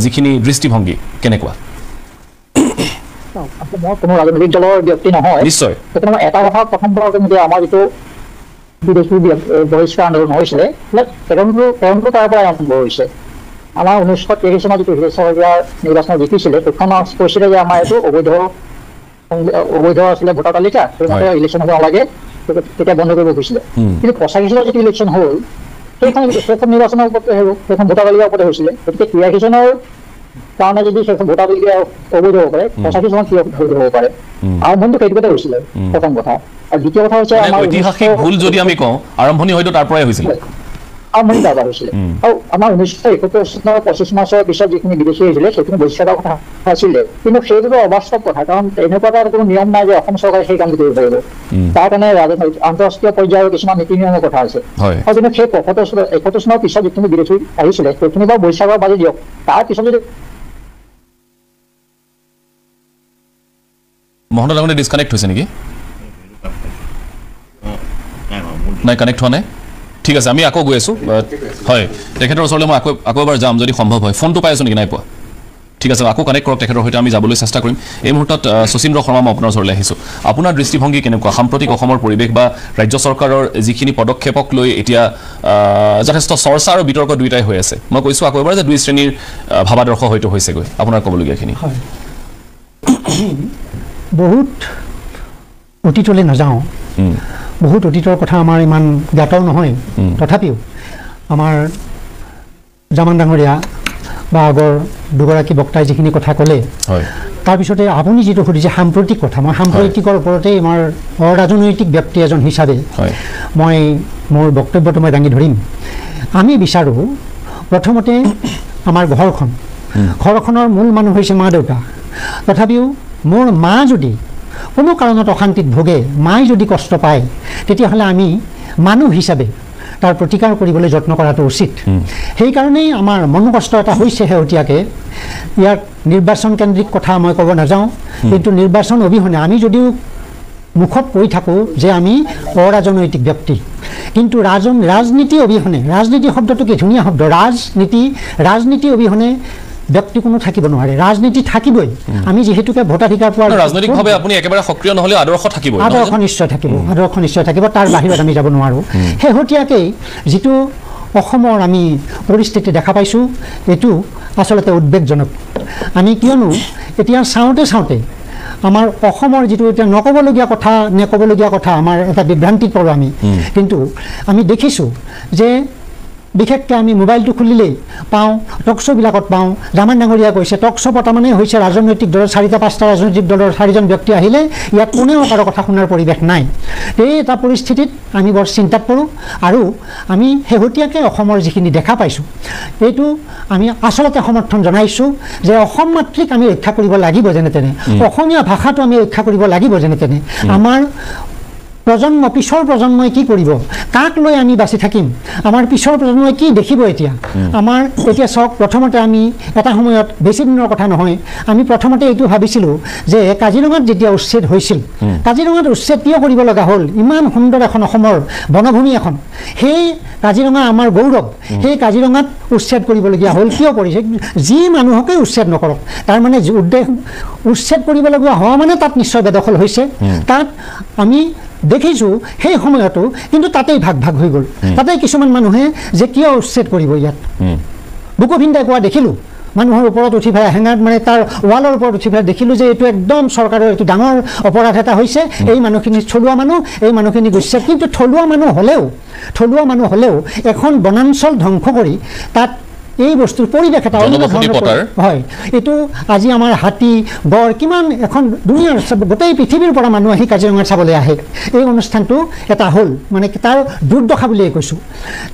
যিখিনি দৃষ্টিভংগী কেনেকুৱা
মই কোনো ৰাজনৈতিক দলৰ ব্যক্তি নহয়
নিশ্চয়
মই এটা কথা প্ৰথমবাৰ যে আমাৰ যিটো বিদেশী বহিষ্কাৰ আন্দোলন হৈছিলে তেওঁলোকো তাৰ পৰা আৰম্ভ হৈছে আমাৰ 1983 চনত যিটো হিৰেশ্বৰীয়াৰ নিৰ্বাচনত জিকিছিলে সেইখন কৈছিলে যে আমাৰ এইটো অবৈধ আছিলে ভোটাৰ তালিকা সেইমতে ইলেকশ্যন হ'ব নালাগে তেতিয়া বন্ধ কৰিব খুজিছিলে কিন্তু 85 চনত যিটো ইলেকশ্যন হ'ল সেইখন নিৰ্বাচনৰ ওপৰতে সেইখন ভোটাৰ তালিকাৰ ওপৰতে হৈছিলে গতিকে 83 চনৰ কাৰণে যদি সেইখন ভোটাৰ তালিকা অবৈধ হ'ব পাৰে 85 চনত কি অবৈধ হ'ব পাৰে আৰম্ভণিটো সেইটোতে হৈছিলে প্ৰথম কথা আৰু দ্বিতীয় কথা হৈছে আমাৰ
ঐতিহাসিক ভুল যদি আমি কওঁ আৰম্ভণি হয়তো তাৰ পৰাই হৈছিল
আৰম্ভণি কাৰবাৰ হৈছিলে আৰু আমাৰ 1971 চনৰ 25 মাৰ্চৰ পিছত যিখিনি বিদেশী আহিছিলে সেইখিনি বহিষ্কাৰৰ কথা আছিলে কিন্তু সেইটোতো অবাস্তৱ কথা কাৰণ এনেকুৱা এটা কোনো নিয়ম নাই যে অসম চৰকাৰে সেই কামটো কৰিব পাৰিব তাৰ কাৰণে আন্তঃৰাষ্ট্ৰীয় পৰ্যায়ৰ কিছুমান নীতি নিয়মৰ কথা আছে আৰু কিন্তু সেই 71 চনৰ পিছত যিখিনি বিদেশী আহিছিলে সেইখিনি বাৰু বহিষ্কাৰৰ বাজি দিয়ক তাৰ পিছত যদি
মহন্ত ডাঙৰীয়া ডিছকানেক্ট হৈছে নেকি নাই কানেক্ট হোৱা নাই ঠিক আছে আমি আকৌ গৈ আছোঁ হয় তেখেতৰ ওচৰলৈ মই আকৌ এবাৰ যাম যদি সম্ভৱ হয় ফোনটো পাই আছোঁ নেকি নাই পোৱা ঠিক আছে আকৌ কানেক্ট কৰক তেখেতৰ সৈতে আমি যাবলৈ চেষ্টা কৰিম এই মুহূৰ্তত শচীন্দ্ৰ শৰ্মা মই আপোনাৰ ওচৰলৈ আহিছোঁ আপোনাৰ দৃষ্টিভংগী কেনেকুৱা সাম্প্ৰতিক অসমৰ পৰিৱেশ বা ৰাজ্য চৰকাৰৰ যিখিনি পদক্ষেপক লৈ এতিয়া যথেষ্ট চৰ্চা আৰু বিতৰ্ক দুয়োটাই হৈ আছে মই কৈছোঁ আকৌ এবাৰ যে দুই শ্ৰেণীৰ ভাৱাদৰ্শ হয়তো হৈছেগৈ আপোনাৰ ক'বলগীয়াখিনি
বহুত অতীতলৈ নাযাওঁ বহুত অতীতৰ কথা আমাৰ ইমান জ্ঞাতও নহয় তথাপিও আমাৰ জামান ডাঙৰীয়া বা আগৰ দুগৰাকী বক্তাই যিখিনি কথা ক'লে তাৰপিছতে আপুনি যিটো সুধিছে সাম্প্ৰতিক কথা মই সাম্প্ৰতিকৰ ওপৰতেই আমাৰ অৰাজনৈতিক ব্যক্তি এজন হিচাপে মই মোৰ বক্তব্যটো মই দাঙি ধৰিম আমি বিচাৰোঁ প্ৰথমতে আমাৰ ঘৰখনৰ মূল মানুহ হৈছে মা দেউতা তথাপিও মোৰ মা যদি কোনো কাৰণত অশান্তিত ভোগে মায়ে যদি কষ্ট পায় তেতিয়াহ'লে আমি মানুহ হিচাপে তাৰ প্ৰতিকাৰ কৰিবলৈ যত্ন কৰাটো উচিত সেইকাৰণেই আমাৰ মনোকষ্ট এটা হৈছে শেহতীয়াকৈ ইয়াত নিৰ্বাচন কেন্দ্ৰিক কথা মই ক'ব নাযাওঁ কিন্তু নিৰ্বাচন অবিহনে আমি যদিও মুখত কৈ থাকোঁ যে আমি অৰাজনৈতিক ব্যক্তি কিন্তু ৰাজনীতি অবিহনে ৰাজনীতি শব্দটো কি ধুনীয়া শব্দ ৰাজনীতি অবিহনে ব্যক্তি কোনো থাকিব নোৱাৰে ৰাজনীতি থাকিবই আমি যেহেতুকে ভোটাধিকাৰ পোৱাৰ
ৰাজনৈতিকভাৱে আপুনি একেবাৰে সক্ৰিয় নহ'লে আদৰ্শ থাকিব
নিশ্চয় থাকিব তাৰ বাহিৰত আমি যাব নোৱাৰোঁ শেহতীয়াকৈ যিটো অসমৰ আমি পৰিস্থিতি দেখা পাইছোঁ এইটো আচলতে উদ্বেগজনক আমি কিয়নো এতিয়া চাওঁতে আমাৰ অসমৰ যিটো এতিয়া নক'বলগীয়া কথা আমাৰ এটা বিভ্ৰান্তিত পৰোঁ আমি কিন্তু আমি দেখিছোঁ যে বিশেষকৈ আমি মোবাইলটো খুলিলেই পাওঁ টকশ্ব'বিলাকত পাওঁ জামান ডাঙৰীয়া কৈছে টকশ্ব' পতা মানে হৈছে ৰাজনৈতিক দলৰ 4-5টা ৰাজনৈতিক দলৰ 4জন ব্যক্তি আহিলে ইয়াত কোনেও কাৰো কথা শুনাৰ পৰিৱেশ নাই এই এটা পৰিস্থিতিত আমি বৰ চিন্তাত পৰোঁ আৰু আমি শেহতীয়াকৈ অসমৰ যিখিনি দেখা পাইছোঁ এইটো আমি আচলতে সমৰ্থন জনাইছোঁ যে অসম মাতৃক আমি ৰক্ষা কৰিব লাগিব যেনে তেনে অসমীয়া ভাষাটো আমি ৰক্ষা কৰিব লাগিব যেনে তেনে আমাৰ পিছৰ প্ৰজন্মই কি কৰিব কাক লৈ আমি বাচি থাকিম আমাৰ পিছৰ প্ৰজন্মই কি দেখিব এতিয়া আমাৰ এতিয়া চাওক প্ৰথমতে আমি এটা সময়ত বেছি দিনৰ কথা নহয় আমি প্ৰথমতে এইটো ভাবিছিলোঁ যে কাজিৰঙাত যেতিয়া উচ্ছেদ হৈছিল কাজিৰঙাত উচ্ছেদ কিয় কৰিব লগা হ'ল ইমান সুন্দৰ এখন অসমৰ বনভূমি এখন সেই কাজিৰঙা আমাৰ গৌৰৱ সেই কাজিৰঙাত উচ্ছেদ কৰিবলগীয়া হ'ল কিয় কৰিছে যি মানুহকে উচ্ছেদ নকৰক তাৰমানে উদ্দেশ্য উচ্ছেদ কৰিবলগীয়া হোৱা মানে তাত নিশ্চয় বেদখল হৈছে তাত আমি দেখিছোঁ সেই সময়তো কিন্তু তাতেই ভাগ হৈ গ'ল তাতেই কিছুমান মানুহে যে কিয় উচ্ছেদ কৰিব ইয়াত বুকুভিন্দাই কোৱা দেখিলোঁ মানুহৰ ওপৰত উঠি পেলাই হেঙাত মানে তাৰ ৱালৰ ওপৰত উঠি পেলাই দেখিলোঁ যে এইটো একদম চৰকাৰৰ এইটো ডাঙৰ অপৰাধ এটা হৈছে এই মানুহখিনি থলুৱা মানুহ এই মানুহখিনি গৈছে কিন্তু থলুৱা মানুহ হ'লেও এখন বনাঞ্চল ধ্বংস কৰি তাত এই বস্তুৰ পৰিৱেশ এটা হয় এইটো আজি আমাৰ হাতী গড় কিমান এখন দুনিয়াৰ গোটেই পৃথিৱীৰ পৰা মানুহ আহি কাজিৰঙাত চাবলৈ আহে এই অনুষ্ঠানটো এটা হ'ল মানে তাৰ দুৰ্দশা বুলিয়ে কৈছোঁ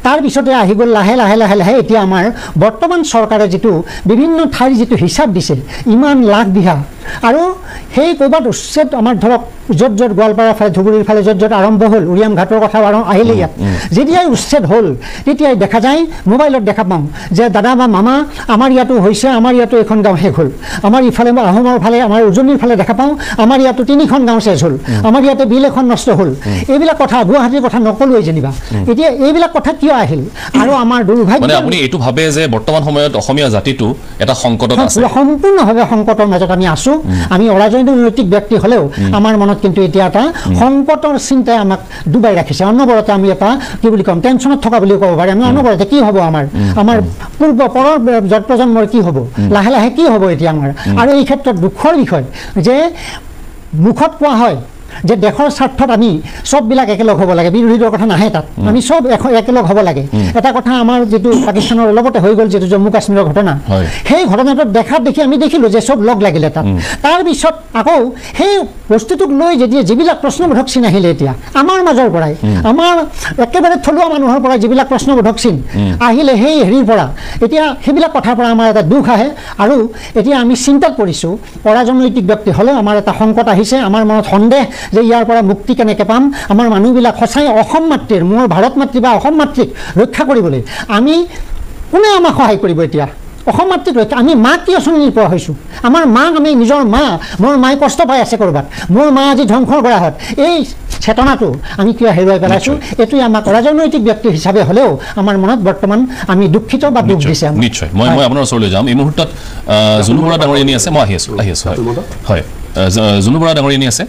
তাৰপিছতে আহি গ'ল লাহে লাহে এতিয়া আমাৰ বৰ্তমান চৰকাৰে যিটো বিভিন্ন ঠাইৰ যিটো হিচাপ দিছে ইমান লাখ বিঘা আৰু সেই ক'ৰবাত উচ্ছেদ আমাৰ ধৰক য'ত গোৱালপাৰাৰ ফালে ধুবুৰীৰ ফালে য'ত আৰম্ভ হ'ল উৰিয়াম ঘাটৰ কথা আহিলে ইয়াত যেতিয়াই উচ্ছেদ হ'ল তেতিয়াই দেখা যায় মোবাইলত দেখা পাওঁ যে দাদা বা মামা আমাৰ ইয়াতো হৈছে আমাৰ ইয়াতো এখন গাঁও শেষ হ'ল আমাৰ ইফালে আহোমৰ ফালে আমাৰ উজনিৰ ফালে দেখা পাওঁ আমাৰ ইয়াতো 3খন গাঁও শেষ হ'ল আমাৰ ইয়াতে বিল এখন নষ্ট হ'ল এইবিলাক কথা গুৱাহাটীৰ কথা নকলোৱেই যেনিবা এতিয়া এইবিলাক কথা কিয় আহিল আৰু আমাৰ দুৰ্ভাগ্য
মানে আপুনি এইটো ভাবে যে বৰ্তমান সময়ত অসমীয়া জাতিটো এটা সংকটত আছে
সম্পূৰ্ণভাৱে সংকটৰ মাজত আমি আছোঁ আমি অৰাজনৈতিক ব্যক্তি হ'লেও আমাৰ মনত কিন্তু এতিয়া এটা সংকটৰ চিন্তাই আমাক ডুবাই ৰাখিছে অনবৰতে আমি এটা কি বুলি ক'ম টেনশ্যনত থকা বুলি ক'ব পাৰি আমি অনবৰতে কি হ'ব আমাৰ পৰৰ প্ৰজন্মৰ কি হ'ব লাহে কি হ'ব এতিয়া আমাৰ আৰু এই ক্ষেত্ৰত দুখৰ বিষয় যে মুখত কোৱা হয় যে দেশৰ স্বাৰ্থত আমি চববিলাক একেলগ হ'ব লাগে, বিৰোধীৰ কথা নাহে তাত, আমি চব একেলগ হ'ব লাগে। এটা কথা আমাৰ যিটো পাকিস্তানৰ অলপতে হৈ গ'ল যিটো জম্মু কাশ্মীৰৰ ঘটনা, সেই ঘটনাটো দেখাত দেখি আমি দেখিলোঁ যে চব লগ লাগিলে তাত। তাৰপিছত আকৌ সেই বস্তুটোক লৈ যিবিলাক প্ৰশ্নবোধক চিন আহিলে এতিয়া আমাৰ মাজৰ পৰাই, আমাৰ একেবাৰে থলুৱা মানুহৰ পৰা যিবিলাক প্ৰশ্নবোধক চিন আহিলে সেই হেৰিৰ পৰা, এতিয়া সেইবিলাক কথাৰ পৰা আমাৰ এটা দুখ আহে। আৰু এতিয়া আমি চিন্তাত পৰিছোঁ, অৰাজনৈতিক ব্যক্তি হ'লেও আমাৰ এটা সংকট আহিছে, আমাৰ মনত সন্দেহ যে ইয়াৰ পৰা মুক্তি কেনেকৈ পাম। আমাৰ মানুহবিলাক সঁচাই অসম মাতৃৰ, মোৰ ভাৰত মাতৃ বা অসম মাতৃক ৰক্ষা কৰিবলৈ আমি কোনে আমাক সহায় কৰিব? এতিয়া অসম মাতৃক ৰক্ষা, আমি মাক কি আঁচনিৰ পৰা হৈছোঁ? আমাৰ মাক, আমি নিজৰ মা, মোৰ মায়ে কষ্ট পাই আছে ক'ৰবাত, মোৰ মা আজি ধ্বংসৰ গৰাহত, এই চেতনাটো আমি কিয় হেৰুৱাই পেলাইছোঁ? এইটোৱে আমাক ৰাজনৈতিক ব্যক্তি হিচাপে হ'লেও আমাৰ মনত বৰ্তমান আমি দুখিত বা দুখ দিছে।
নিশ্চয় মই আপোনাৰ ওচৰলৈ যাম। এই মুহূৰ্তত জুনু বৰা ডাঙৰীয়ানী আছে, মই আহি আছোঁ হয় জুনু বৰা ডাঙৰীয়ানী আছে।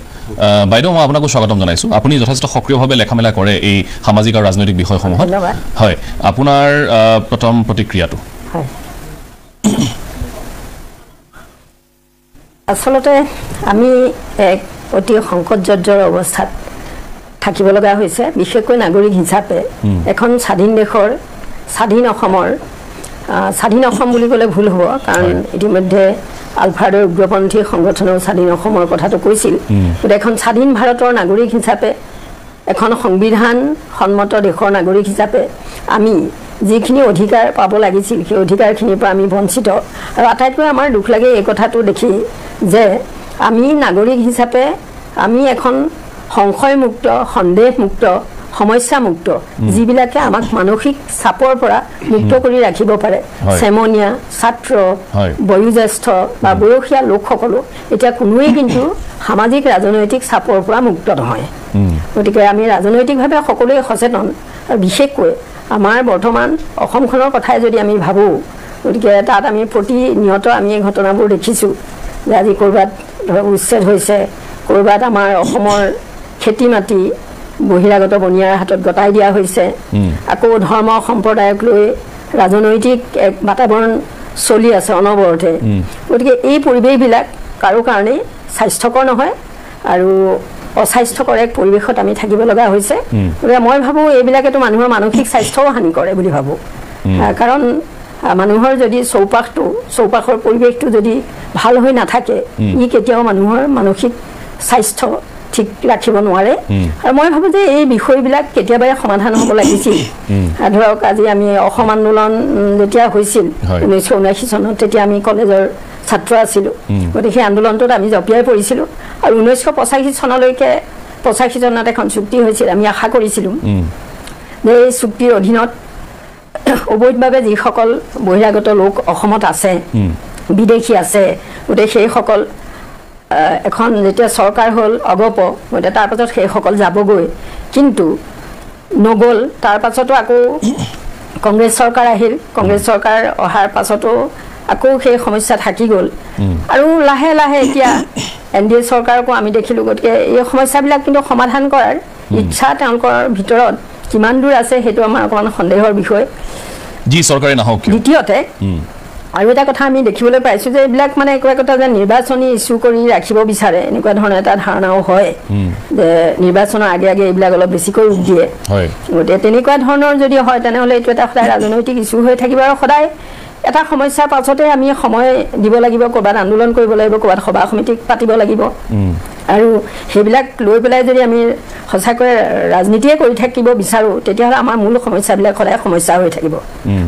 বাইদেউ, মই আপোনাকো স্বাগতম জনাইছোঁ। আপুনি যথেষ্ট সক্ৰিয়ভাৱে লেখা মেলা কৰে এই সামাজিক আৰু ৰাজনৈতিক বিষয়সমূহত। হয়, আপোনাৰ প্ৰথম প্ৰতিক্ৰিয়াটো?
আচলতে আমি এক অতি সংকটজৰ্জৰ অৱস্থাত থাকিব লগা হৈছে, বিশেষকৈ নাগৰিক হিচাপে। এখন স্বাধীন দেশৰ, স্বাধীন অসমৰ, স্বাধীন অসম বুলি ক'লে ভুল হ'ব, কাৰণ ইতিমধ্যে আলফাৰ উগ্ৰপন্থী সংগঠনেও স্বাধীন অসমৰ কথাটো কৈছিল। গতিকে এখন স্বাধীন ভাৰতৰ নাগৰিক হিচাপে, এখন সংবিধান সন্মত দেশৰ নাগৰিক হিচাপে আমি যিখিনি অধিকাৰ পাব লাগিছিল সেই অধিকাৰখিনিৰ পৰা আমি বঞ্চিত। আৰু আটাইতকৈ আমাৰ দুখ লাগে এই কথাটো দেখি যে আমি নাগৰিক হিচাপে আমি এখন সংশয়মুক্ত, সন্দেহমুক্ত, সমস্যামুক্ত, যিবিলাকে আমাক মানসিক চাপৰ পৰা মুক্ত কৰি ৰাখিব পাৰে। চেমনীয়া, ছাত্ৰ, বয়োজ্যেষ্ঠ বা বয়সীয়া লোকসকলো এতিয়া কোনোৱেই কিন্তু সামাজিক ৰাজনৈতিক চাপৰ পৰা মুক্ত নহয়। গতিকে আমি ৰাজনৈতিকভাৱে সকলোৱে সচেতন, আৰু বিশেষকৈ আমাৰ বৰ্তমান অসমখনৰ কথাই যদি আমি ভাবোঁ, গতিকে তাত আমি প্ৰতিনিয়ত আমি এই ঘটনাবোৰ দেখিছোঁ যে আজি ক'ৰবাত ধৰক উচ্ছেদ হৈছে, ক'ৰবাত আমাৰ অসমৰ খেতি মাটি বহিৰাগত বনিয়াৰ হাতত গতাই দিয়া হৈছে, আকৌ ধৰ্ম সম্প্ৰদায়ক লৈ ৰাজনৈতিক এক বাতাবৰণ চলি আছে অনবৰতে। গতিকে এই পৰিৱেশবিলাক কাৰো কাৰণেই স্বাস্থ্যকৰ নহয়, আৰু অস্বাস্থ্যকৰ এক পৰিৱেশত আমি থাকিব লগা হৈছে। গতিকে মই ভাবোঁ এইবিলাকেতো মানুহৰ মানসিক স্বাস্থ্যও হানি কৰে বুলি ভাবোঁ। কাৰণ মানুহৰ যদি চৌপাশৰ পৰিৱেশটো যদি ভাল হৈ নাথাকে, ই কেতিয়াও মানুহৰ মানসিক স্বাস্থ্য ঠিক ৰাখিব নোৱাৰে। আৰু মই ভাবোঁ যে এই বিষয়বিলাক কেতিয়াবাই সমাধান হ'ব লাগিছিল। ধৰক আজি আমি অসম আন্দোলন যেতিয়া হৈছিল 1979 চনত, তেতিয়া আমি কলেজৰ ছাত্ৰ আছিলোঁ। গতিকে সেই আন্দোলনটোত আমি জঁপিয়াই পৰিছিলোঁ, আৰু 1985 চনলৈকে 85 চনত এখন চুক্তি হৈছিল। আমি আশা কৰিছিলোঁ যে এই চুক্তিৰ অধীনত অবৈধভাৱে যিসকল বহিৰাগত লোক অসমত আছে, বিদেশী আছে, গতিকে সেইসকল এখন যেতিয়া চৰকাৰ হ'ল অগপ, গতিকে তাৰপাছত সেইসকল যাবগৈ। কিন্তু নগ'ল। তাৰ পাছতো আকৌ কংগ্ৰেছ চৰকাৰ আহিল, কংগ্ৰেছ চৰকাৰ অহাৰ পাছতো আকৌ সেই সমস্যা থাকি গ'ল। আৰু লাহে লাহে এতিয়া NDA চৰকাৰকো আমি দেখিলোঁ। গতিকে এই সমস্যাবিলাক কিন্তু সমাধান কৰাৰ ইচ্ছা তেওঁলোকৰ ভিতৰত কিমান দূৰ আছে সেইটো আমাৰ অকণমান সন্দেহৰ বিষয়।
যি চৰকাৰে নাহক।
দ্বিতীয়তে আৰু এটা কথা আমি দেখিবলৈ পাইছোঁ যে এইবিলাক মানে একো একোটা যে নিৰ্বাচনী ইছ্যু কৰি ৰাখিব বিচাৰে, এনেকুৱা ধৰণৰ এটা ধাৰণাও হয় যে নিৰ্বাচনৰ আগে আগে এইবিলাক অলপ বেছিকৈ ৰূপ দিয়ে। গতিকে তেনেকুৱা ধৰণৰ যদি হয় তেনেহ'লে এইটো এটা সদায় ৰাজনৈতিক ইছ্যু হৈ থাকিব, আৰু সদায় এটা সমস্যাৰ পাছতে আমি সময় দিব লাগিব, ক'ৰবাত আন্দোলন কৰিব লাগিব, ক'ৰবাত সভা সমিতি পাতিব লাগিব। আৰু সেইবিলাক লৈ পেলাই যদি আমি সঁচাকৈ ৰাজনীতিয়ে কৰি থাকিব বিচাৰোঁ, তেতিয়াহ'লে আমাৰ মূল সমস্যাবিলাক সদায় সমস্যা হৈ থাকিব।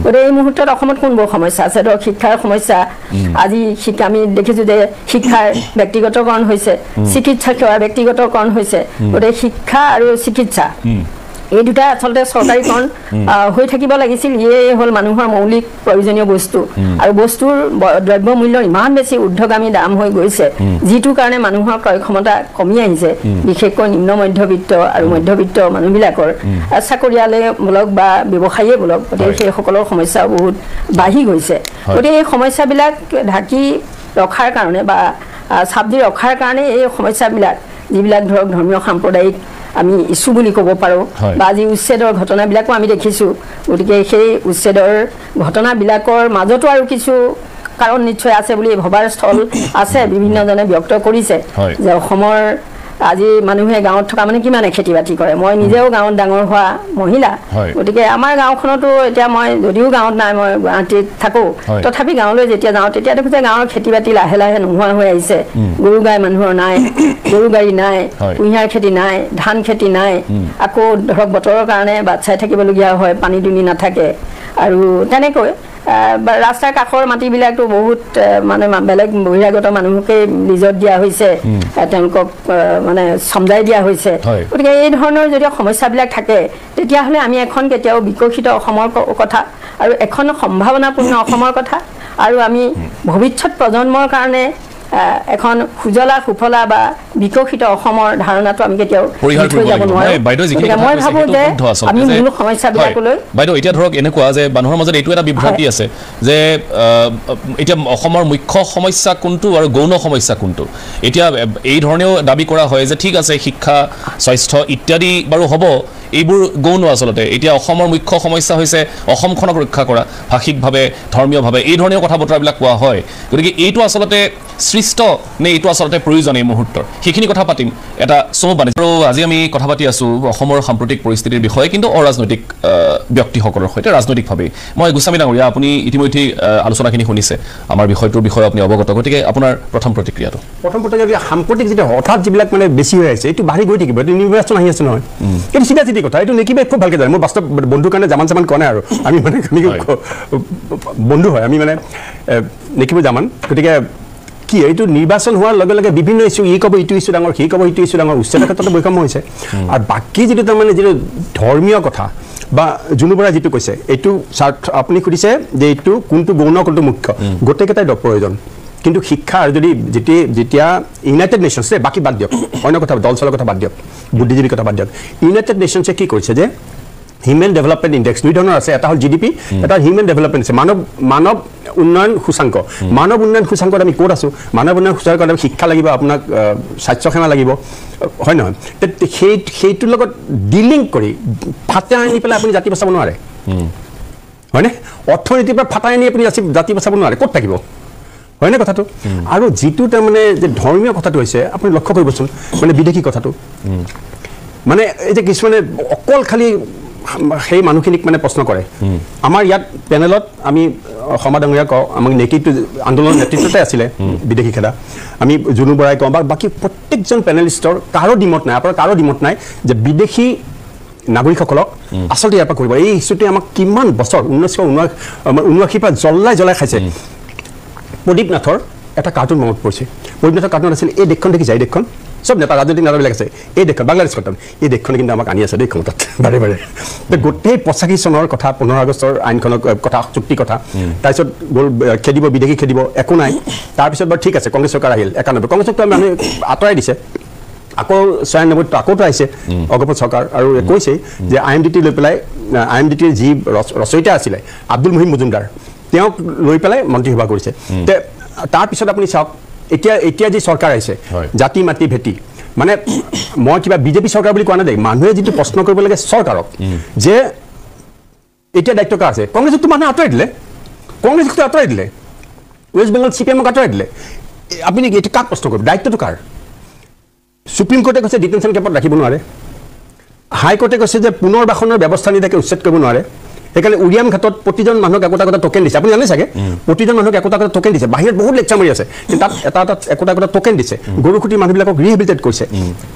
গতিকে এই মুহূৰ্তত অসমত কোনবোৰ সমস্যা আছে? ধৰক শিক্ষাৰ সমস্যা। আজি আমি দেখিছোঁ যে শিক্ষাৰ ব্যক্তিগতকৰণ হৈছে, চিকিৎসা সেৱাৰ ব্যক্তিগতকৰণ হৈছে। গতিকে শিক্ষা আৰু চিকিৎসা এই দুটা আচলতে চৰকাৰীকৰণ হৈ থাকিব লাগিছিল। ইয়ে হ'ল মানুহৰ মৌলিক প্ৰয়োজনীয় বস্তু, আৰু বস্তুৰ দ্ৰব্য মূল্যৰ ইমান বেছি ঊৰ্ধ্বগামী দাম হৈ গৈছে, যিটো কাৰণে মানুহৰ ক্ৰয় ক্ষমতা কমি আহিছে, বিশেষকৈ নিম্ন মধ্যবিত্ত আৰু মধ্যবিত্ত মানুহবিলাকৰ, চাকৰিয়ালে মূলক বা ব্যৱসায়ীয়ে মূলক, গতিকে সেইসকলৰ সমস্যাও বহুত বাঢ়ি গৈছে। গতিকে এই সমস্যাবিলাক ঢাকি ৰখাৰ কাৰণে বা চাপ দি ৰখাৰ কাৰণে এই সমস্যাবিলাক যিবিলাক ধৰক ধৰ্মীয় সাম্প্ৰদায়িক আমি ইছ্যু বুলি ক'ব পাৰোঁ, বা আজি উচ্ছেদৰ ঘটনাবিলাকো আমি দেখিছোঁ। গতিকে সেই উচ্ছেদৰ ঘটনাবিলাকৰ মাজতো আৰু কিছু কাৰণ নিশ্চয় আছে বুলি ভবাৰ স্থল আছে, বিভিন্নজনে ব্যক্ত কৰিছে যে অসমৰ আজি মানুহে গাঁৱত থকা মানে কিমানে খেতি বাতি কৰে মই নিজেও গাঁৱত ডাঙৰ হোৱা মহিলা গতিকে আমাৰ গাঁওখনতো এতিয়া মই যদিও গাঁৱত নাই মই গুৱাহাটীত থাকোঁ তথাপি গাঁৱলৈ যেতিয়া যাওঁ তেতিয়া দেখোঁ যে গাঁৱৰ খেতি বাতি লাহে লাহে নোহোৱা হৈ আহিছে গৰু গাই মানুহৰ নাই গৰু গাড়ী নাই কুঁহিয়াৰ খেতি নাই ধান খেতি নাই আকৌ ধৰক বতৰৰ কাৰণে বাট চাই থাকিবলগীয়া হয় পানী দুনি নাথাকে আৰু তেনেকৈ ৰাস্তাৰ কাষৰ মাটিবিলাকতো বহুত মানে বেলেগ বহিৰাগত মানুহকে লিজত দিয়া হৈছে তেওঁলোকক মানে সমজাই দিয়া হৈছে গতিকে এই ধৰণৰ যদি সমস্যাবিলাক থাকে তেতিয়াহ'লে আমি এখন কেতিয়াও বিকশিত অসমৰ কথা আৰু এখন সম্ভাৱনাপূৰ্ণ অসমৰ কথা আৰু আমি ভৱিষ্যত প্ৰজন্মৰ কাৰণে এখন সুজলা সুফলা বা বিকশিত অসমৰ ধাৰণাটো আমি কেতিয়াও থৈ যাব নোৱাৰোঁ মই ভাবোঁ যে আমি মূল সমস্যাবিলাকলৈ
বাইদেউ এতিয়া ধৰক এনেকুৱা যে মানুহৰ মাজত এইটো এটা বিভ্ৰান্তি আছে যে এতিয়া অসমৰ মুখ্য সমস্যা কোনটো আৰু গৌণ সমস্যা কোনটো এতিয়া এই ধৰণেও দাবী কৰা হয় যে ঠিক আছে শিক্ষা স্বাস্থ্য ইত্যাদি বাৰু হ'ব এইবোৰ গৌণ আচলতে এতিয়া অসমৰ মুখ্য সমস্যা হৈছে অসমখনক ৰক্ষা কৰা ভাষিকভাৱে ধৰ্মীয়ভাৱে এই ধৰণৰ কথা বতৰাবিলাক কোৱা হয় গতিকে এইটো আচলতে সৃষ্ট নে এইটো আচলতে প্ৰয়োজন এই মুহূৰ্তৰ সেইখিনি কথা পাতিম এটা চমু বাণিজ্য আৰু আজি আমি কথা পাতি আছোঁ অসমৰ সাম্প্ৰতিক পৰিস্থিতিৰ বিষয়ে কিন্তু অৰাজনৈতিক ব্যক্তিসকলৰ সৈতে ৰাজনৈতিকভাৱে মই গোস্বামী ডাঙৰীয়া আপুনি ইতিমধ্যে আলোচনাখিনি শুনিছে আমাৰ বিষয়টোৰ বিষয়ে আপুনি অৱগত গতিকে আপোনাৰ প্ৰথম প্ৰতিক্ৰিয়াটো
সাম্প্ৰতিক যিটো হঠাৎ যিবিলাক মানে বেছি হৈ আছে এইটো বাঢ়ি গৈ থাকিব এইটো নিৰ্বাচন আহি আছে নহয় এইটো চিধা চিধি কথা এইটো নেকিবাই খুব ভালকৈ জানে মোৰ বাস্তৱ বন্ধুৰ কাৰণে জামান চামান কোৱা নাই আৰু আমি মানে বন্ধু হয় আমি মানে নেকিব জামান গতিকে কি এইটো নিৰ্বাচন হোৱাৰ লগে লগে বিভিন্ন ইছ্যু ই ক'ব ইটো ইছ্যু ডাঙৰ সি ক'ব ইটো ইছ্যু ডাঙৰ উচ্চতাৰ ক্ষেত্ৰতো বৈষম্য হৈছে আৰু বাকী যিটো তাৰমানে যিটো ধৰ্মীয় কথা বা জুনু বৰাই যিটো কৈছে এইটো আপুনি সুধিছে যে এইটো কোনটো গৌণ কোনটো মুখ্য গোটেইকেইটাই প্ৰয়োজন কিন্তু শিক্ষা আৰু যদি যেতিয়া ইউনাইটেড নেশ্যনছ বাকী বাদ দিয়ক অন্য কথা দল চলৰ কথা বাদ দিয়ক বুদ্ধিজীৱীৰ কথা বাদ দিয়ক ইউনাইটেড নেশ্যনছে কি কৰিছে যে হিউমেন ডেভেলপমেণ্ট ইণ্ডেক্স দুই ধৰণৰ আছে এটা হ'ল GDP এটা হিউমেন ডেভেলপমেণ্ট আছে মানৱ উন্নয়ন সূচাংক মানৱ উন্নয়ন সূচাংকত আমি ক'ত আছোঁ মানৱ উন্নয়ন সূচাংকত আমি শিক্ষা লাগিব আপোনাক স্বাস্থ্যসেৱা লাগিব হয় নহয় সেইটোৰ লগত ডিলিং কৰি ফাটাই আনি পেলাই আপুনি জাতি বচাব নোৱাৰে হয়নে অৰ্থনীতিৰ পৰা ফাটাই আনি আপুনি জাতি বচাব নোৱাৰে ক'ত থাকিব হয়নে কথাটো আৰু যিটো তাৰমানে যে ধৰ্মীয় কথাটো হৈছে আপুনি লক্ষ্য কৰিবচোন মানে বিদেশী কথাটো মানে এই যে কিছুমানে অকল খালি সেই মানুহখিনিক মানে প্ৰশ্ন কৰে আমাৰ ইয়াত পেনেলত আমি সমাজ ডাঙৰীয়া কওঁ আমাক নেতৃত্ব আন্দোলনৰ নেতৃত্বতে আছিলে বিদেশী খেদা আমি জুনু বৰাই কওঁ বা বাকী প্ৰত্যেকজন পেনেলিষ্টৰ কাৰো ডিমত নাই আপোনাৰ কাৰো ডিমত নাই যে বিদেশী নাগৰিকসকলক আচলতে ইয়াৰ পৰা কৰিব এই ইছ্যুটোৱে আমাক কিমান বছৰ 1979 পৰা জ্বলাই খাইছে প্ৰদীপ নাথৰ এটা কাৰ্টুন মনত পৰিছে প্ৰদীপ নাথৰ কাৰ্টুন আছিল এই দেশখন দেখি যায় দেশখন সব নেতা ৰাজনৈতিক নেতাবিলাক আছে এই দেশখন বাংলাদেশ কাৰ্টুন এই দেশখনে কিন্তু আমাক আনি আছে দেই ক্ষমতাত বাৰে বাৰে গোটেই 85 চনৰ কথা 15 আগষ্টৰ আইনখনৰ কথা চুক্তি কথা তাৰপিছত গ'ল খেদিব বিদেশী খেদিব একো নাই তাৰপিছত বাৰু ঠিক আছে কংগ্ৰেছ চৰকাৰ আহিল 91 কংগ্ৰেছকতো আমি আঁতৰাই দিছে আকৌ 96 আকৌতো আহিছে অগপত চৰকাৰ আৰু কৈছে যে IMDT লৈ পেলাই IMDTৰ যি ৰচয়িতা আছিলে আব্দুল মহিম মজুমদাৰ তেওঁক লৈ পেলাই মন্ত্ৰীসভা কৰিছে তাৰপিছত আপুনি চাওক এতিয়া যি চৰকাৰ আহিছে জাতি মাটি ভেটি মানে মই কিবা বিজেপি চৰকাৰ বুলি কোৱা নাই দেই মানুহে যিটো প্ৰশ্ন কৰিব লাগে চৰকাৰক যে এতিয়া দায়িত্ব কাৰ আছে কংগ্ৰেছকতো মানুহে আঁতৰাই দিলে কংগ্ৰেছকতো আঁতৰাই দিলে ৱেষ্ট বেংগল CPM-ক আঁতৰাই দিলে আপুনি এইটো কাক প্ৰশ্ন কৰিব দায়িত্বটো কাৰ সুপ্ৰিম কোৰ্টে কৈছে ডিটেনশ্যন কেম্পত ৰাখিব নোৱাৰে হাইকোৰ্টে কৈছে যে পুনৰ্বাসনৰ ব্যৱস্থা নিদিয়াকৈ উচ্ছেদ কৰিব নোৱাৰে সেইকাৰণে উৰিয়াম ঘাটত প্ৰতিজন মানুহক একোটা টোকেন দিছে আপুনি জানে চাগে প্ৰতিজন মানুহক একোটা টোকেন দিছে বাহিৰত বহুত লেকচাৰ মাৰি আছে কিন্তু তাত একোটা টোকেন দিছে গৰুখুটি মানুহবিলাকক ৰিহেবিলিটেট কৰিছে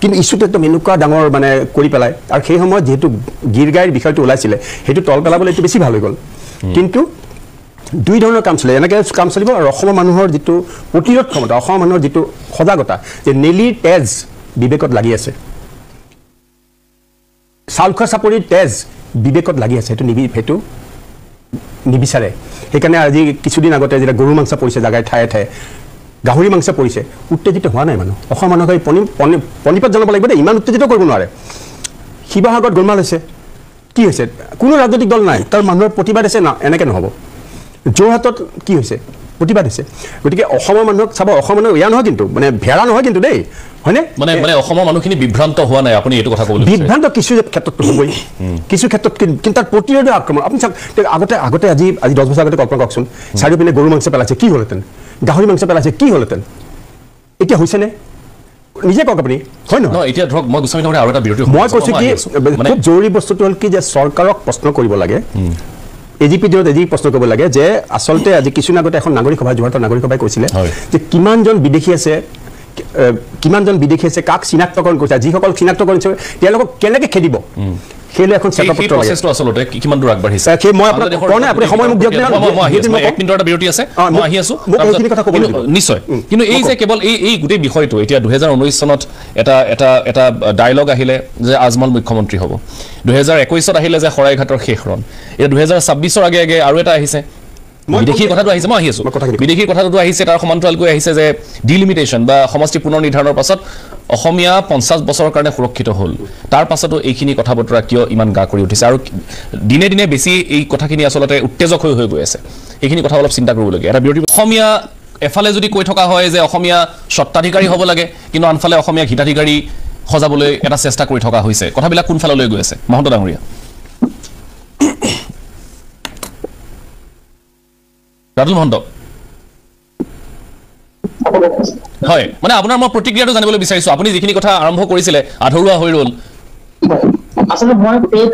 কিন্তু ইছ্যুটো একদম এনেকুৱা ডাঙৰ মানে কৰি পেলাই আৰু সেই সময়ত যিহেতু গীৰ গাইৰ বিষয়টো ওলাইছিলে সেইটো তল পেলাবলৈ এইটো বেছি ভাল হৈ গ'ল কিন্তু দুই ধৰণৰ কাম চলে এনেকৈ কাম চলিব আৰু অসমৰ মানুহৰ যিটো প্ৰতিৰোধ ক্ষমতা অসমৰ মানুহৰ যিটো সজাগতা যে নেলিৰ তেজ বিবেকত লাগি আছে চাউলখোৱা চাপৰিৰ তেজ বিবেকত লাগি আছে সেইটো নিবিচাৰে সেইকাৰণে আজি কিছুদিন আগতে যেতিয়া গৰু মাংস পৰিছে জাগাই ঠায়ে ঠায়ে গাহৰি মাংস পৰিছে উত্তেজিত হোৱা নাই মানুহ অসম মানুহক পণিপত জনাব লাগিব দেই ইমান উত্তেজিত কৰিব নোৱাৰে শিৱসাগৰত গোলমাল হৈছে কি হৈছে কোনো ৰাজনৈতিক দল নাই তাৰ মানুহৰ প্ৰতিবাদ আছে না এনেকৈ নহ'ব যোৰহাটত কি হৈছে প্ৰতিবাদ হৈছে গতিকে অসমৰ মানুহক চাব অসমৰ মানুহ এয়া নহয় কিন্তু মানে ভেড়া নহয় কিন্তু দেই হয়নে মানে
অসমৰ মানুহখিনি বিভ্ৰান্ত হোৱা নাই আপুনি এইটো কথা ক'বলৈ
বিভ্ৰান্ত কিছু ক্ষেত্ৰত হ'বই কিছু ক্ষেত্ৰত কিন্তু তাৰ প্ৰতিৰোধ আক্ৰমণ আপুনি চাওক আগতে আজি 10 বছৰ আগতে কল্পনা কৰকচোন চাৰিওপিনে গৰু মাংস পেলাইছে কি হ'লহেঁতেন গাহৰি মাংস পেলাইছে কি হ'লহেঁতেন এতিয়া হৈছেনে নিজে কওক আপুনি হয় নহয়
নহয় এতিয়া ধৰক মই গোস্বামী ডাঙৰীয়া আৰু এটা বিৰতি
মই কৈছোঁ কি খুব জৰুৰী বস্তুটো হ'ল কি যে চৰকাৰক প্ৰশ্ন কৰিব লাগে এজিপি দিনত এজিপি প্ৰশ্ন কৰিব লাগে যে আচলতে আজি কিছুদিন আগতে এখন নাগৰিক সভা যোৰহাটৰ নাগৰিক সভাই কৈছিলে যে কিমানজন বিদেশী আছে কাক চিনাক্তকৰণ কৰিছে যিসকল চিনাক্তকৰণ কৰিছে তেওঁলোকক কেনেকৈ খেদিব সেইলৈ এখন
প্ৰচেছটো আচলতে কিমান দূৰ আগবাঢ়িছে
সেই মই আপোনাক কোৱা নাই আপুনি সময় মোক দিয়ক
এক মিনিটৰ এটা বিৰতি আছে মই আহি আছোঁ নিশ্চয় কিন্তু এই যে কেৱল এই গোটেই বিষয়টো এতিয়া 2019 চনত এটা ডায়লগ আহিলে যে আজমল মুখ্যমন্ত্ৰী হ'ব 2021 আহিলে যে শৰাইঘাটৰ শেষ ৰণ এতিয়া 2026 আগে আগে আৰু এটা আহিছে বিদেশীৰ কথাটো আহিছে মই আহি আছোঁ বিদেশীৰ কথাটো আহিছে তাৰ সমান্তৰালকৈ আহিছে যে ডিলিমিটেশ্যন বা সমষ্টি পুনৰ নিৰ্ধাৰণৰ পাছত অসমীয়া 50 বছৰৰ কাৰণে সুৰক্ষিত হ'ল তাৰ পাছতো এইখিনি কথা বতৰা কিয় ইমান গা কৰি উঠিছে আৰু দিনে দিনে বেছি এই কথাখিনি আচলতে উত্তেজক হৈ গৈ আছে এইখিনি কথা অলপ চিন্তা কৰিবলগীয়া এটা বিৰতি অসমীয়া এফালে যদি কৈ থকা হয় যে অসমীয়া স্বত্বাধিকাৰী হ'ব লাগে কিন্তু আনফালে অসমীয়া হিতাধিকাৰী সজাবলৈ এটা চেষ্টা কৰি থকা হৈছে কথাবিলাক কোনফাললৈ গৈ আছে মহন্ত ডাঙৰীয়া ৰাতুল মহন্ত হয় মানে আপোনাৰ মই প্ৰতিক্ৰিয়াটো জানিবলৈ বিচাৰিছোঁ আপুনি যিখিনি কথা আৰম্ভ কৰিছিলে আধৰুৱা হৈ ৰ'ল
আচলতে মই গোটেই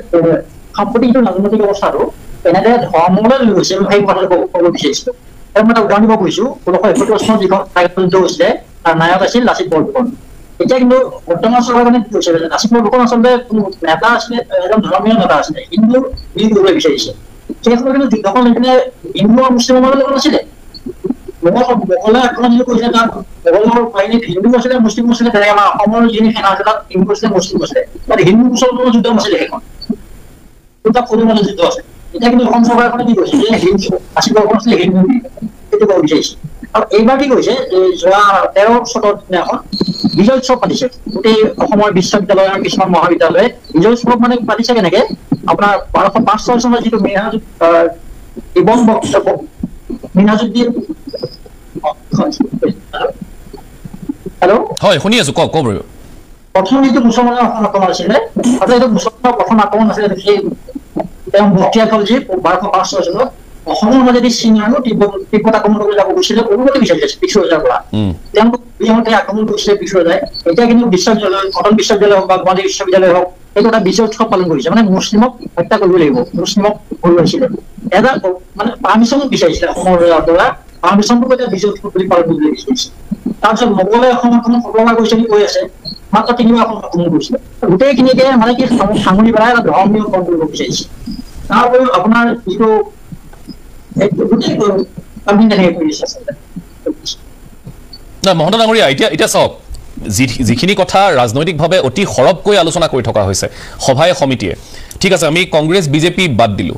সাম্প্ৰতিক ৰাজনৈতিক অৱস্থাটো এনেদৰে ধৰ্মলৈ লৈ গৈছে মই সেই কথাটো ক'ব বিচাৰিছিলোঁ আৰু মই এটা উদাহৰণ দিব খুজিছোঁ 1971 চনত যিখন যুদ্ধ হৈছিলে তাৰ নায়ক আছিল লাচিত বৰফুকন এতিয়া কিন্তু বৰ্তমান চৰকাৰখনে কি কৈছে লাচিত বৰফুকন আচলতে কোনো নেতা আছিলে এজন ধৰ্মীয় নেতা আছিলে হিন্দু বুলি ক'বলৈ বিচাৰিছে সেইখনত কিন্তু যুদ্ধখন লৈ কিনে হিন্দু আৰু মুছলিমৰ মাজত নাছিলে মোগলে আক্ৰমণ যিটো কৰিছিলে তাত মোগলৰ বাহিনীত হিন্দু আছিলে মুছলিম আছিলে তেনেকৈ আমাৰ অসমৰ যিখিনি সেনা আছে তাত হিন্দু আছিলে মুছলিম আছিলে তাত হিন্দু মুছলমানৰ যুদ্ধ নাছিলে সেইখন দুটা সৰু মাজত যুদ্ধ আছে এতিয়া কিন্তু অসম চৰকাৰখনে কি কৈছে যে হিন্দু লাচিত বৰফুকন আছিলে হিন্দু সেইটো ক'ব বিচাৰিছে আৰু এইবাৰ কি কৈছে যোৱা 13 চনৰ দিনাখন বিজয় উৎসৱ পাতিছে গোটেই অসমৰ বিশ্ববিদ্যালয় আৰু কিছুমান মহাবিদ্যালয়ে বিজয় উৎসৱ মানে পাতিছে কেনেকে আপোনাৰ 1205 চনৰ যিটো মিনাজুদ্দিন হেল্ল'
হয় শুনি আছোঁ কওক কওক বাৰু
প্ৰথম যিটো মুছলমানৰ আক্ৰমণ আছিলে এইটো মুছলমানৰ প্ৰথম আক্ৰমণ আছিলে সেই তেওঁ বক্তিয়াকলজী 1205 চনত অসমৰ মাজেদি চীন আৰু তিব্বত আক্ৰমণ কৰিবলৈ যাব গৈছিলে অনুমতি বিচাৰিছে পিছৰজাৰ পৰা তেওঁলোকে আক্ৰমণ কৰিছিলে পিছৰজাই এতিয়া কিন্তু বিশ্ববিদ্যালয় কটন বিশ্ববিদ্যালয় হওক বা গুৱাহাটী বিশ্ববিদ্যালয় হওক সেইটো এটা বিজয় উৎসৱ পালন কৰিছে মানে মুছলিমক হত্যা কৰিব লাগিব মুছলিমক হৰুৱাইছিলে এটা মানে পাৰ্মিশ্যন বিচাৰিছিলে অসমৰ পৰা পাৰ্মিশ্যনটো এতিয়া বিজয় উৎসৱ বুলি পালন কৰিবলৈ বিচাৰিছে তাৰপিছত মোগলে অসম আক্ৰমণ সফলতা কৰিছে বুলি কৈ আছে মাত্ৰ 3বাৰ আক্ৰমণ কৰিছিলে গোটেইখিনিকে মানে কি সাঙুৰি পেলাই এটা ধৰ্মীয় কম কৰিব বিচাৰিছে তাৰ উপৰিও আপোনাৰ যিটো
মহন্ত ডাঙৰীয়া এতিয়া চাওক যিখিনি কথা ৰাজনৈতিকভাৱে অতি সৰবকৈ আলোচনা কৰি থকা হৈছে সভাই সমিতিয়ে ঠিক আছে আমি কংগ্ৰেছ বিজেপি বাদ দিলোঁ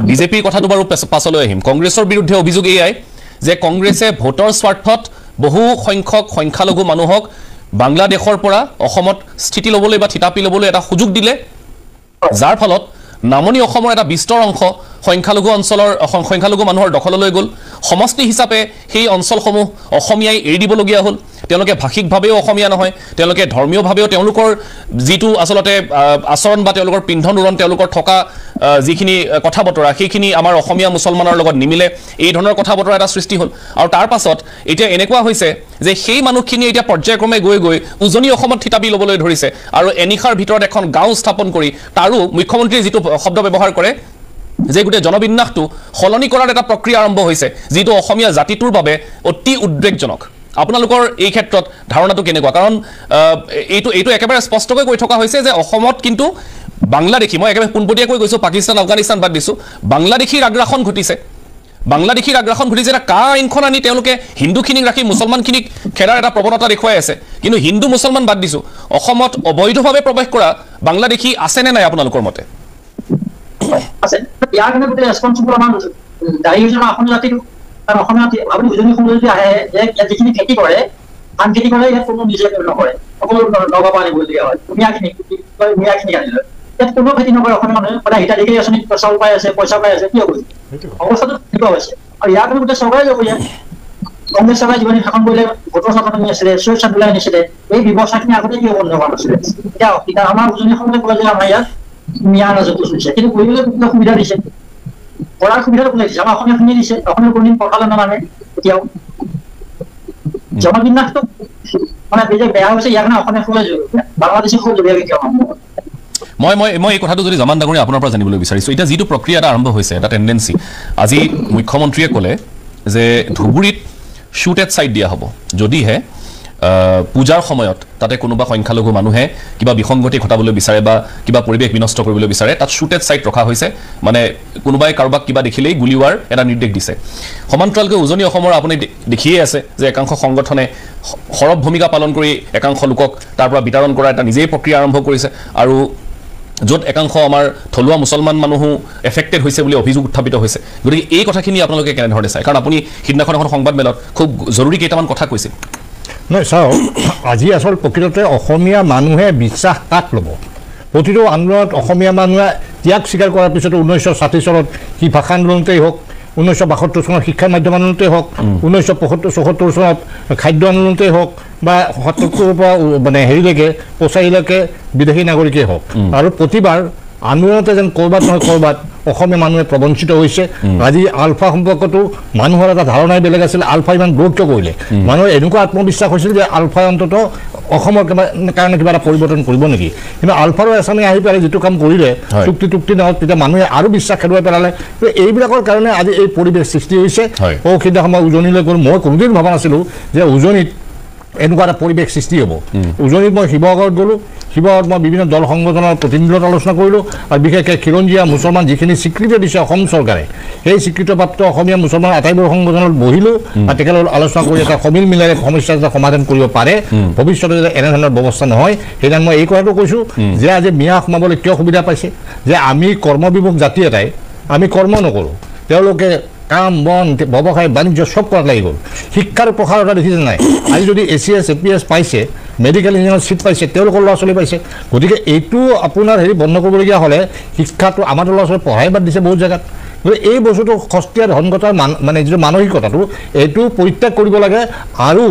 বিজেপিৰ কথাটো বাৰু পাছলৈ আহিম কংগ্ৰেছৰ বিৰুদ্ধে অভিযোগ এয়াই যে কংগ্ৰেছে ভোটৰ স্বাৰ্থত বহু সংখ্যক সংখ্যালঘু মানুহক বাংলাদেশৰ পৰা অসমত স্থিতি ল'বলৈ বা থিতাপি ল'বলৈ এটা সুযোগ দিলে যাৰ ফলত নামনি অসমৰ এটা বিস্তৰ অংশ সংখ্যালঘু অঞ্চলৰ সংখ্যালঘু মানুহৰ দখললৈ গ'ল সমষ্টি হিচাপে সেই অঞ্চলসমূহ অসমীয়াই এৰি দিবলগীয়া হ'ল তেওঁলোকে ভাষিকভাৱেও অসমীয়া নহয় তেওঁলোকে ধৰ্মীয়ভাৱেও তেওঁলোকৰ যিটো আচলতে আচৰণ বা তেওঁলোকৰ পিন্ধন উৰণ তেওঁলোকৰ থকা যিখিনি কথা বতৰা সেইখিনি আমাৰ অসমীয়া মুছলমানৰ লগত নিমিলে এই ধৰণৰ কথা বতৰা এটা সৃষ্টি হ'ল আৰু তাৰ পাছত এতিয়া এনেকুৱা হৈছে যে সেই মানুহখিনি এতিয়া পৰ্যায়ক্ৰমে গৈ গৈ উজনি অসমত থিতাপি ল'বলৈ ধৰিছে আৰু এনিশাৰ ভিতৰত এখন গাঁও স্থাপন কৰি তাৰো মুখ্যমন্ত্ৰীয়ে যিটো শব্দ ব্যৱহাৰ কৰে যে গোটেই জনবিন্যাসটো সলনি কৰাৰ এটা প্ৰক্ৰিয়া আৰম্ভ হৈছে যিটো অসমীয়া জাতিটোৰ বাবে অতি উদ্বেগজনক আপোনালোকৰ এই ক্ষেত্ৰত ধাৰণাটো কেনেকুৱা কাৰণ এইটো একেবাৰে স্পষ্টকৈ কৈ থকা হৈছে যে অসমত কিন্তু বাংলাদেশী মই একেবাৰে পোনপটীয়াকৈ কৈছোঁ পাকিস্তান আফগানিস্তান বাদ দিছোঁ বাংলাদেশীৰ আগ্ৰাসন ঘটিছে এটা কা আইনখন আনি তেওঁলোকে হিন্দুখিনিক ৰাখি মুছলমানখিনিক খেদাৰ এটা প্ৰৱণতা দেখুৱাই আছে কিন্তু হিন্দু মুছলমান বাদ দিছোঁ অসমত অবৈধভাৱে প্ৰৱেশ কৰা বাংলাদেশী আছেনে নাই আপোনালোকৰ মতে
আছে ইয়াৰ কাৰণে গোটেই ৰেছপন্সিবল আমাৰ দায়ী হৈছে আমাৰ অসমীয়া জাতিটো কাৰণ অসমীয়া আপুনি উজনি অসমলৈ যদি আহে যে ইয়াত যিখিনি খেতি কৰে ধান খেতি কৰে ইয়াত কোনো নিজে নকৰে সকলো নগাঁও আনিবলগীয়া হয় মিয়াখিনি আনিলে ইয়াত কোনো খেতি নকৰে অসমীয়া মানুহে সদায় হিতাধিকাৰী আঁচনি চাউল পাই আছে পইচা পাই আছে কিয় কৰিছে অৱস্থাটো তেনেকুৱা হৈছে আৰু ইয়াৰ কাৰণে গোটেই চৰকাৰে যাব ইয়াত কংগ্ৰেছ চৰকাৰে যিমানে শাসন কৰিলে ভোটৰ স্বাধীনতা আনিছিলে চৈয়দ চান্দুলাই আনিছিলে এই ব্যৱস্থাখিনি আগতে কিয় বন্ধ কৰা নাছিলে এতিয়া আমাৰ উজনি অসমলৈ কয় যে আমাৰ ইয়াত মিয়া ৰাজত্ব চলিছে কিন্তু কৰিবলৈ কোনো সুবিধা দিছে কৰাৰ সুবিধাটো কোনে দিছে আমাৰ অসমীয়াখিনিয়ে দিছে অসমীয়া কোনোদিন পঢ়ালে নামানে এতিয়াও জনবিন্যাসটো মানে যে বেয়া হৈছে ইয়াৰ কাৰণে অসমীয়া খুবেই জৰুৰী বাংলাদেশী খুব জৰুৰী কেতিয়াও
মই এই কথাটো যদি জামান ডাঙৰীয়া আপোনাৰ পৰা জানিবলৈ বিচাৰিছোঁ এতিয়া যিটো প্ৰক্ৰিয়া এটা আৰম্ভ হৈছে এটা টেণ্ডেঞ্চি আজি মুখ্যমন্ত্ৰীয়ে ক'লে যে ধুবুৰীত শ্বুট এট ছাইট দিয়া হ'ব যদিহে পূজাৰ সময়ত তাতে কোনোবা সংখ্যালঘু মানুহে কিবা বিসংগতি ঘটাবলৈ বিচাৰে বা কিবা পৰিৱেশ বিনষ্ট কৰিবলৈ বিচাৰে তাত শ্বুট এট ছাইট ৰখা হৈছে মানে কোনোবাই কাৰোবাক কিবা দেখিলেই গুলীওৱাৰ এটা নিৰ্দেশ দিছে সমান্তৰালকৈ উজনি অসমৰ আপুনি দেখিয়ে আছে যে একাংশ সংগঠনে সৰব ভূমিকা পালন কৰি একাংশ লোকক তাৰ পৰা বিতৰণ কৰা এটা নিজেই প্ৰক্ৰিয়া আৰম্ভ কৰিছে আৰু য'ত একাংশ আমাৰ থলুৱা মুছলমান মানুহো এফেক্টেড হৈছে বুলি অভিযোগ উত্থাপিত হৈছে গতিকে এই কথাখিনি আপোনালোকে কেনেধৰণে চায় কাৰণ আপুনি সিদিনাখন এখন সংবাদমেলত খুব জৰুৰী কেইটামান কথা কৈছিল
নহয় চাওক আজি আচল প্ৰকৃততে অসমীয়া মানুহে বিশ্বাস কাক ল'ব প্ৰতিটো আন্দোলনত অসমীয়া মানুহে ত্যাগ স্বীকাৰ কৰাৰ পিছতো 1960 চনত কি ভাষা আন্দোলনতেই হওক 1972 চনত শিক্ষা মাধ্যম আন্দোলনতেই হওক 1974 চনত খাদ্য আন্দোলনতেই হওক বা 77 পৰা মানে হেৰিলৈকে পচাৰিলৈকে বিদেশী নাগৰিকেই হওক আৰু প্ৰতিবাৰ আন্দোলনতে যেন ক'ৰবাত নহয় ক'ৰবাত অসমীয়া মানুহে প্ৰবঞ্চিত হৈছে আজি আলফা সম্পৰ্কতো মানুহৰ এটা ধাৰণাই বেলেগ আছিল আলফা ইমান গুৰুত্ব কৰিলে মানুহৰ এনেকুৱা আত্মবিশ্বাস হৈছিল যে আলফাই অন্তত অসমৰ কাৰণে কিবা এটা পৰিৱৰ্তন কৰিব নেকি কিন্তু আলফাৰো এচামে আহি পেলাই যিটো কাম কৰিলে চুক্তি নহওক তেতিয়া মানুহে আৰু বিশ্বাস হেৰুৱাই পেলালে এইবিলাকৰ কাৰণে আজি এই পৰিৱেশ সৃষ্টি হৈছে সিদিনাখন মই উজনিলৈ গ'লো মই কোনোদিন ভবা নাছিলোঁ যে উজনিত এনেকুৱা এটা পৰিৱেশ সৃষ্টি হ'ব উজনিত মই শিৱসাগৰত গ'লোঁ শিৱসাগৰত মই বিভিন্ন দল সংগঠনৰ প্ৰতিনিধিৰ লগত আলোচনা কৰিলোঁ আৰু বিশেষকৈ খিলঞ্জীয়া মুছলমান যিখিনি স্বীকৃতি দিছে অসম চৰকাৰে সেই স্বীকৃতিপ্ৰাপ্ত অসমীয়া মুছলমান আটাইবোৰ সংগঠনত বহিলোঁ আৰু তেখেতৰ আলোচনা কৰি এটা সমিল মিলেৰে সমস্যা এটা সমাধান কৰিব পাৰে ভৱিষ্যতে যাতে এনেধৰণৰ ব্যৱস্থা নহয় সেইকাৰণে মই এই কথাটো কৈছোঁ যে আজি মিয়া সোমাবলৈ কিয় সুবিধা পাইছে যে আমি কৰ্মবিমুখ জাতি এটাই আমি কৰ্ম নকৰোঁ তেওঁলোকে কাম বন ব্যৱসায় বাণিজ্য চব কৰাত লাগি গ'ল শিক্ষাৰ প্ৰসাৰতা দেখিছে নাই আজি যদি ACS APS পাইছে মেডিকেল ইঞ্জিনিয়াৰ চিট পাইছে তেওঁলোকৰ ল'ৰা ছোৱালী পাইছে গতিকে এইটো আপোনাৰ হেৰি বন্ধ কৰিবলগীয়া হ'লে শিক্ষাটো আমাৰ ল'ৰা ছোৱালী পঢ়াই বাদ দিছে বহুত জেগাত গতিকে এই বস্তুটো সস্তীয়া ধনগতাৰ মানে যিটো মানসিকতাটো এইটো পৰিত্যাগ কৰিব লাগে আৰু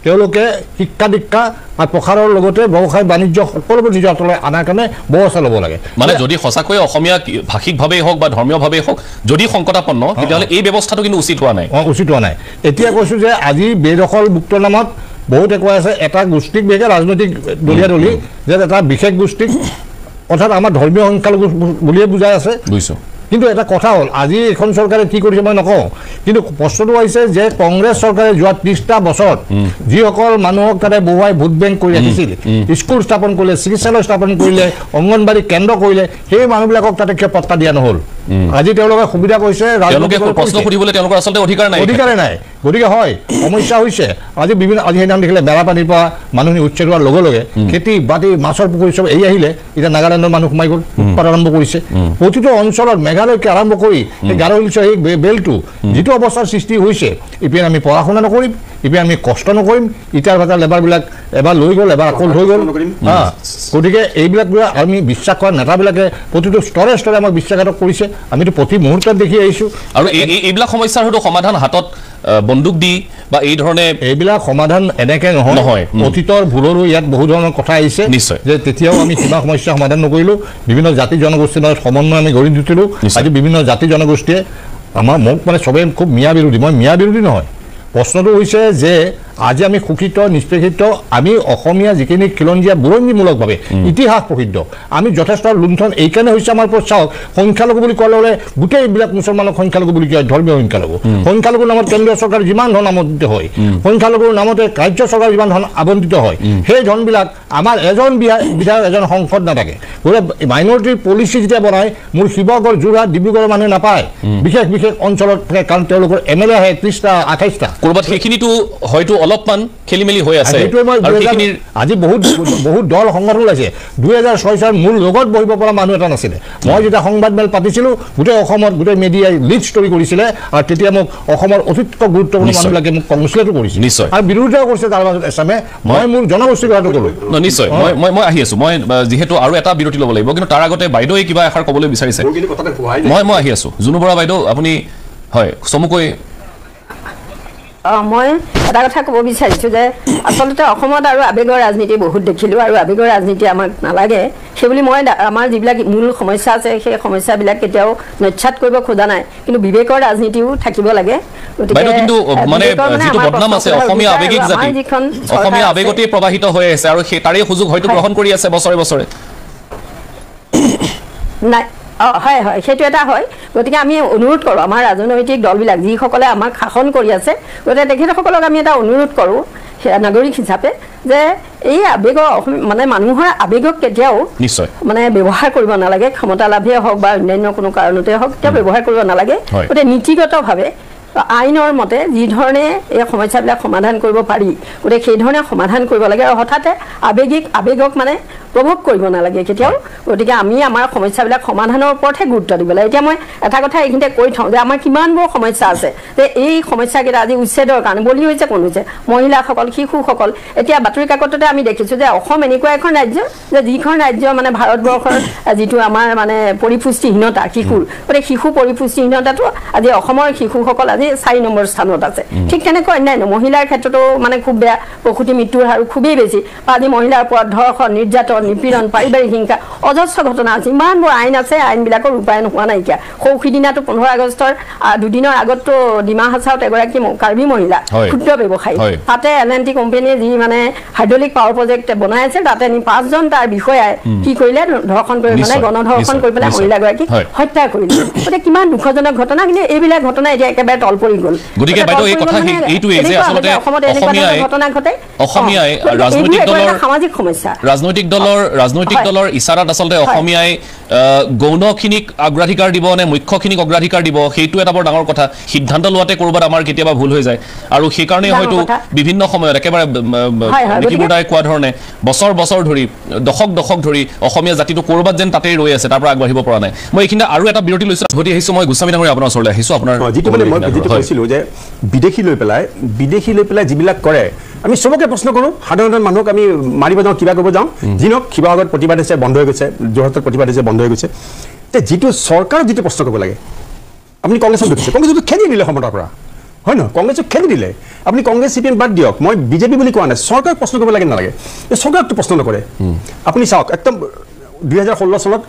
তেওঁলোকে শিক্ষা দীক্ষা আৰু প্ৰসাৰৰ লগতে ব্যৱসায় বাণিজ্য সকলোবোৰ নিজৰ হাতলৈ অনাৰ কাৰণে ব্যৱস্থা ল'ব লাগে
মানে যদি সঁচাকৈ অসমীয়া ভাষিকভাৱেই হওক বা ধৰ্মীয়ভাৱেই হওক যদি সংকটাপন্ন তেতিয়াহ'লে এই ব্যৱস্থাটো কিন্তু উচিত হোৱা নাই
উচিত হোৱা নাই এতিয়া কৈছোঁ যে আজি বেদখল মুক্ত নামত বহুতে কৈ আছে এটা গোষ্ঠীক বিশেষকৈ ৰাজনৈতিক দলীয়া দলী যে এটা বিশেষ গোষ্ঠীক অৰ্থাৎ আমাৰ ধৰ্মীয় সংখ্যালঘু বুলিয়ে বুজাই আছে
বুজিছোঁ
কিন্তু এটা কথা হ'ল আজি এখন চৰকাৰে কি কৰিছে মই নকওঁ কিন্তু প্ৰশ্নটো আহিছে যে কংগ্ৰেছ চৰকাৰে যোৱা 30টা বছৰত যিসকল মানুহক তাতে বহুৱাই ভোট বেংক কৰি ৰাখিছিল স্কুল স্থাপন কৰিলে চিকিৎসালয় স্থাপন কৰিলে অংগনবাড়ী কেন্দ্ৰ কৰিলে সেই মানুহবিলাকক তাতে কিয় পাত্তা দিয়া নহ'ল আজি তেওঁলোকে সুবিধা কৰিছে
প্ৰশ্ন সুধিবলৈ তেওঁলোকৰ আচলতে অধিকাৰে নাই
গতিকে হয় সমস্যা হৈছে আজি বিভিন্ন আজি সেইদিনাখন দেখিলে মেৰাপানীৰ পৰা মানুহখিনি উচ্ছেদ হোৱাৰ লগে লগে খেতি বাতি মাছৰ পুখুৰী চব এৰি আহিলে এতিয়া নাগালেণ্ডৰ মানুহ সোমাই গ'ল উৎপাদ আৰম্ভ কৰিছে প্ৰতিটো অঞ্চলত মেঘালয়কে আৰম্ভ কৰি সেই গাৰো হিলছৰ সেই বেলটো যিটো অৱস্থাৰ সৃষ্টি হৈছে ইপিনে আমি পঢ়া শুনা নকৰিম ইপিনে আমি কষ্ট নকৰিম ইটাৰ ভাটাৰ লেবাৰবিলাক এবাৰ লৈ গ'ল এবাৰ আকৌ হৈ গ'ল গতিকে এইবিলাক আমি বিশ্বাস কৰা নেতাবিলাকে প্ৰতিটো স্তৰে স্তৰে আমাক বিশ্বাসঘাতক কৰিছে আমিতো প্ৰতি মুহূৰ্তত দেখি আহিছোঁ আৰু
এইবিলাক সমস্যাৰ হয়তো সমাধান হাতত বন্দুক দি বা এই ধৰণে
এইবিলাক সমাধান এনেকৈ নহয় অতীতৰ ভুলৰো ইয়াত বহু ধৰণৰ কথা আহিছে
নিশ্চয়
যে তেতিয়াও আমি কিবা সমস্যা সমাধান নকৰিলোঁ বিভিন্ন জাতি জনগোষ্ঠীৰ মাজত সমন্বয় আমি গঢ়ি তুলিলোঁ আজি বিভিন্ন জাতি জনগোষ্ঠীয়ে মোক মানে চবেই খুব মিয়া বিৰোধী মই মিয়া বিৰোধী নহয় প্ৰশ্নটো হৈছে যে আজি আমি সুখিত নিষ্পেষিত আমি অসমীয়া যিখিনি খিলঞ্জীয়া বুৰঞ্জীমূলকভাৱে ইতিহাস প্ৰসিদ্ধ আমি যথেষ্ট লুণ্ঠন এইকাৰণে হৈছে আমাৰ ওপৰত চাওক সংখ্যালঘু বুলি কোৱাৰ লগে গোটেই এইবিলাক মুছলমানক সংখ্যালঘু বুলি কয় ধৰ্মীয় সংখ্যালঘুৰ নামত কেন্দ্ৰীয় চৰকাৰ যিমান ধন আবণ্টিত হয় সংখ্যালঘুৰ নামতে ৰাজ্য চৰকাৰ যিমান ধন আবণ্টিত হয় সেই ধনবিলাক আমাৰ এজন বিধায়ক এজন সংসদ নাথাকে গতিকে মাইনৰিটিৰ পলিচি যেতিয়া বনায় মোৰ শিৱসাগৰ যোৰহাট ডিব্ৰুগড়ৰ মানুহে নাপায় বিশেষ বিশেষ অঞ্চলত থাকে কাৰণ তেওঁলোকৰ MLA আহে 30টা 28টা
ক'ৰবাত সেইখিনিতো হয়তো অলপমান খেলি মেলি হৈ আছে
আজি বহুত দল সংগঠন ওলাইছে 2006 চনত মূল লগত বহিব পৰা মানুহ এটা নাছিলে মই যেতিয়া সংবাদমেল পাতিছিলোঁ গোটেই অসমত গোটেই মিডিয়াই লিড ষ্টৰি কৰিছিলে আৰু তেতিয়া মোক অসমৰ অতিকৈ গুৰুত্বপূৰ্ণ মানুহবিলাকে মোক কংগ্ৰেছলেটো কৰিছিল আৰু বিৰোধিতাও কৰিছে তাৰ মাজত এছামে মই মোৰ জনগোষ্ঠীৰ কথাটো ক'লোঁ
নিশ্চয় মই আহি আছোঁ মই যিহেতু আৰু এটা বিৰতি ল'ব লাগিব কিন্তু তাৰ আগতে বাইদেৱে কিবা এষাৰ ক'বলৈ বিচাৰিছে মই আহি আছোঁ জুনু বৰা বাইদেউ আপুনি হয় চমুকৈ
মই এটা কথা ক'ব বিচাৰিছোঁ যে আচলতে অসমত আৰু আৱেগৰ ৰাজনীতি বহুত দেখিলোঁ আৰু আৱেগৰ ৰাজনীতি আমাক নালাগে সেইবুলি মই আমাৰ যিবিলাক মূল সমস্যা আছে সেই সমস্যাবিলাক কেতিয়াও নচ্ছাত কৰিব খোজা নাই কিন্তু বিবেকৰ ৰাজনীতিও থাকিব লাগে
কিন্তু মানে যিটো বদনাম আছে অসমীয়া আৱেগিক জাতি অসমীয়া আৱেগতেই প্ৰবাহিত হৈ আছে আৰু সেই তাৰে সুযোগ হয়তো গ্ৰহণ কৰি আছে বছৰে বছৰে
নাই হয় হয় সেইটো এটা হয় গতিকে আমি অনুৰোধ কৰোঁ আমাৰ ৰাজনৈতিক দলবিলাক যিসকলে আমাক শাসন কৰি আছে গতিকে তেখেতসকলক আমি এটা অনুৰোধ কৰোঁ নাগৰিক হিচাপে যে এই আৱেগৰ মানে মানুহৰ আৱেগক কেতিয়াও
নিশ্চয়
মানে ব্যৱহাৰ কৰিব নালাগে ক্ষমতা লাভেই হওক বা অন্যান্য কোনো কাৰণতে হওক কেতিয়াও ব্যৱহাৰ কৰিব নালাগে গতিকে নীতিগতভাৱে আইনৰ মতে যি ধৰণে এই সমস্যাবিলাক সমাধান কৰিব পাৰি গতিকে সেই ধৰণে সমাধান কৰিব লাগে আৰু হঠাতে আৱেগক মানে প্ৰভোগ কৰিব নালাগে কেতিয়াও গতিকে আমি আমাৰ সমস্যাবিলাক সমাধানৰ ওপৰতহে গুৰুত্ব দিব লাগে এতিয়া মই এটা কথা এইখিনিতে কৈ থওঁ যে আমাৰ কিমানবোৰ সমস্যা আছে যে এই সমস্যাকেইটা আজি উচ্ছেদৰ কাৰণে বলি হৈছে কোন হৈছে মহিলাসকল শিশুসকল এতিয়া বাতৰি কাকততে আমি দেখিছোঁ যে অসম এনেকুৱা এখন ৰাজ্য যে যিখন ৰাজ্য মানে ভাৰতবৰ্ষৰ যিটো আমাৰ মানে পৰিপুষ্টিহীনতা শিশুৰ গতিকে শিশু পৰিপুষ্টিহীনতাটো আজি অসমৰ শিশুসকল আজি 4 নম্বৰ স্থানত আছে ঠিক তেনেকৈ অন্যান্য মহিলাৰ ক্ষেত্ৰতো মানে খুব বেয়া প্ৰসূতি মৃত্যুৰ হাৰ খুবেই বেছি আজি মহিলাৰ ওপৰত ধৰ্ষণ নিৰ্যাতন নিপীড়ন পাৰিবাৰিক হিংসা অজস্ৰ ঘটনা আছে ইমানবোৰ আইন আছে আইনবিলাকৰ ৰূপায়ণ হোৱা নাইকিয়া সৌসিদিনাটো 15 আগষ্টৰ দুদিনৰ আগততো ডিমা হাছাওত এগৰাকী কাৰ্বি মহিলা ক্ষুদ্ৰ ব্যৱসায়ী তাতে LNT কোম্পানীয়ে যি মানে হাইড্ৰলিক পাৱাৰ প্ৰজেক্ট বনাই আছে তাতে 5জন তাৰ বিষয়াই কি কৰিলে ধৰ্ষণ কৰি মানে গণধৰ্ষণ কৰি পেলাই মহিলাগৰাকীক হত্যা কৰিলে গতিকে কিমান দুখজনক ঘটনা কিন্তু এইবিলাক ঘটনা এতিয়া একেবাৰে তল পৰি গ'ল
গতিকে বাইদেউ এই কথা এইটোৱে যে আচলতে অসমীয়াই ৰাজনৈতিক দলৰ ইচাৰাত আচলতে অসমীয়াই গৌণখিনিক অগ্ৰাধিকাৰ দিব নে মুখ্যখিনিক অগ্ৰাধিকাৰ দিব সেইটো এটা বৰ ডাঙৰ কথা সিদ্ধান্ত লোৱাতে ক'ৰবাত আমাৰ কেতিয়াবা ভুল হৈ যায় আৰু সেইকাৰণে হয়তো বিভিন্ন সময়ত একেবাৰে নিকিবুদাই কোৱা ধৰণে বছৰ বছৰ ধৰি দশক ধৰি অসমীয়া জাতিটো ক'ৰবাত যেন তাতেই ৰৈ আছে তাৰ পৰা আগবাঢ়িব পৰা নাই মই এইখিনিতে আৰু এটা বিৰতি লৈছোঁ ঘটি আহিছোঁ মই গোস্বামী ডাঙৰীয়া আপোনাৰ ওচৰলৈ আহিছোঁ আপোনাৰ
যিটো মানে মই যিটো কৈছিলোঁ যে বিদেশী লৈ পেলাই যিবিলাক কৰে আমি চবকে প্ৰশ্ন কৰোঁ সাধাৰণ মানুহক আমি মাৰিব যাওঁ কিবা কৰিব যাওঁ যিনক শিৱসাগৰত প্ৰতিবাদ হৈছে বন্ধ হৈ গৈছে যোৰহাটত প্ৰতিবাদ হৈছে বন্ধ হৈ গৈছে এতিয়া যিটো চৰকাৰক যিটো প্ৰশ্ন কৰিব লাগে আপুনি কংগ্ৰেছক দেখিছে কংগ্ৰেছটো খেদি দিলে ক্ষমতাৰ পৰা হয় নহয় কংগ্ৰেছক খেদি দিলে আপুনি কংগ্ৰেছ CPM বাদ দিয়ক মই বিজেপি বুলি কোৱা নাই চৰকাৰক প্ৰশ্ন কৰিব লাগে নালাগে এই চৰকাৰকটো প্ৰশ্ন নকৰে আপুনি চাওক একদম 2016 চনত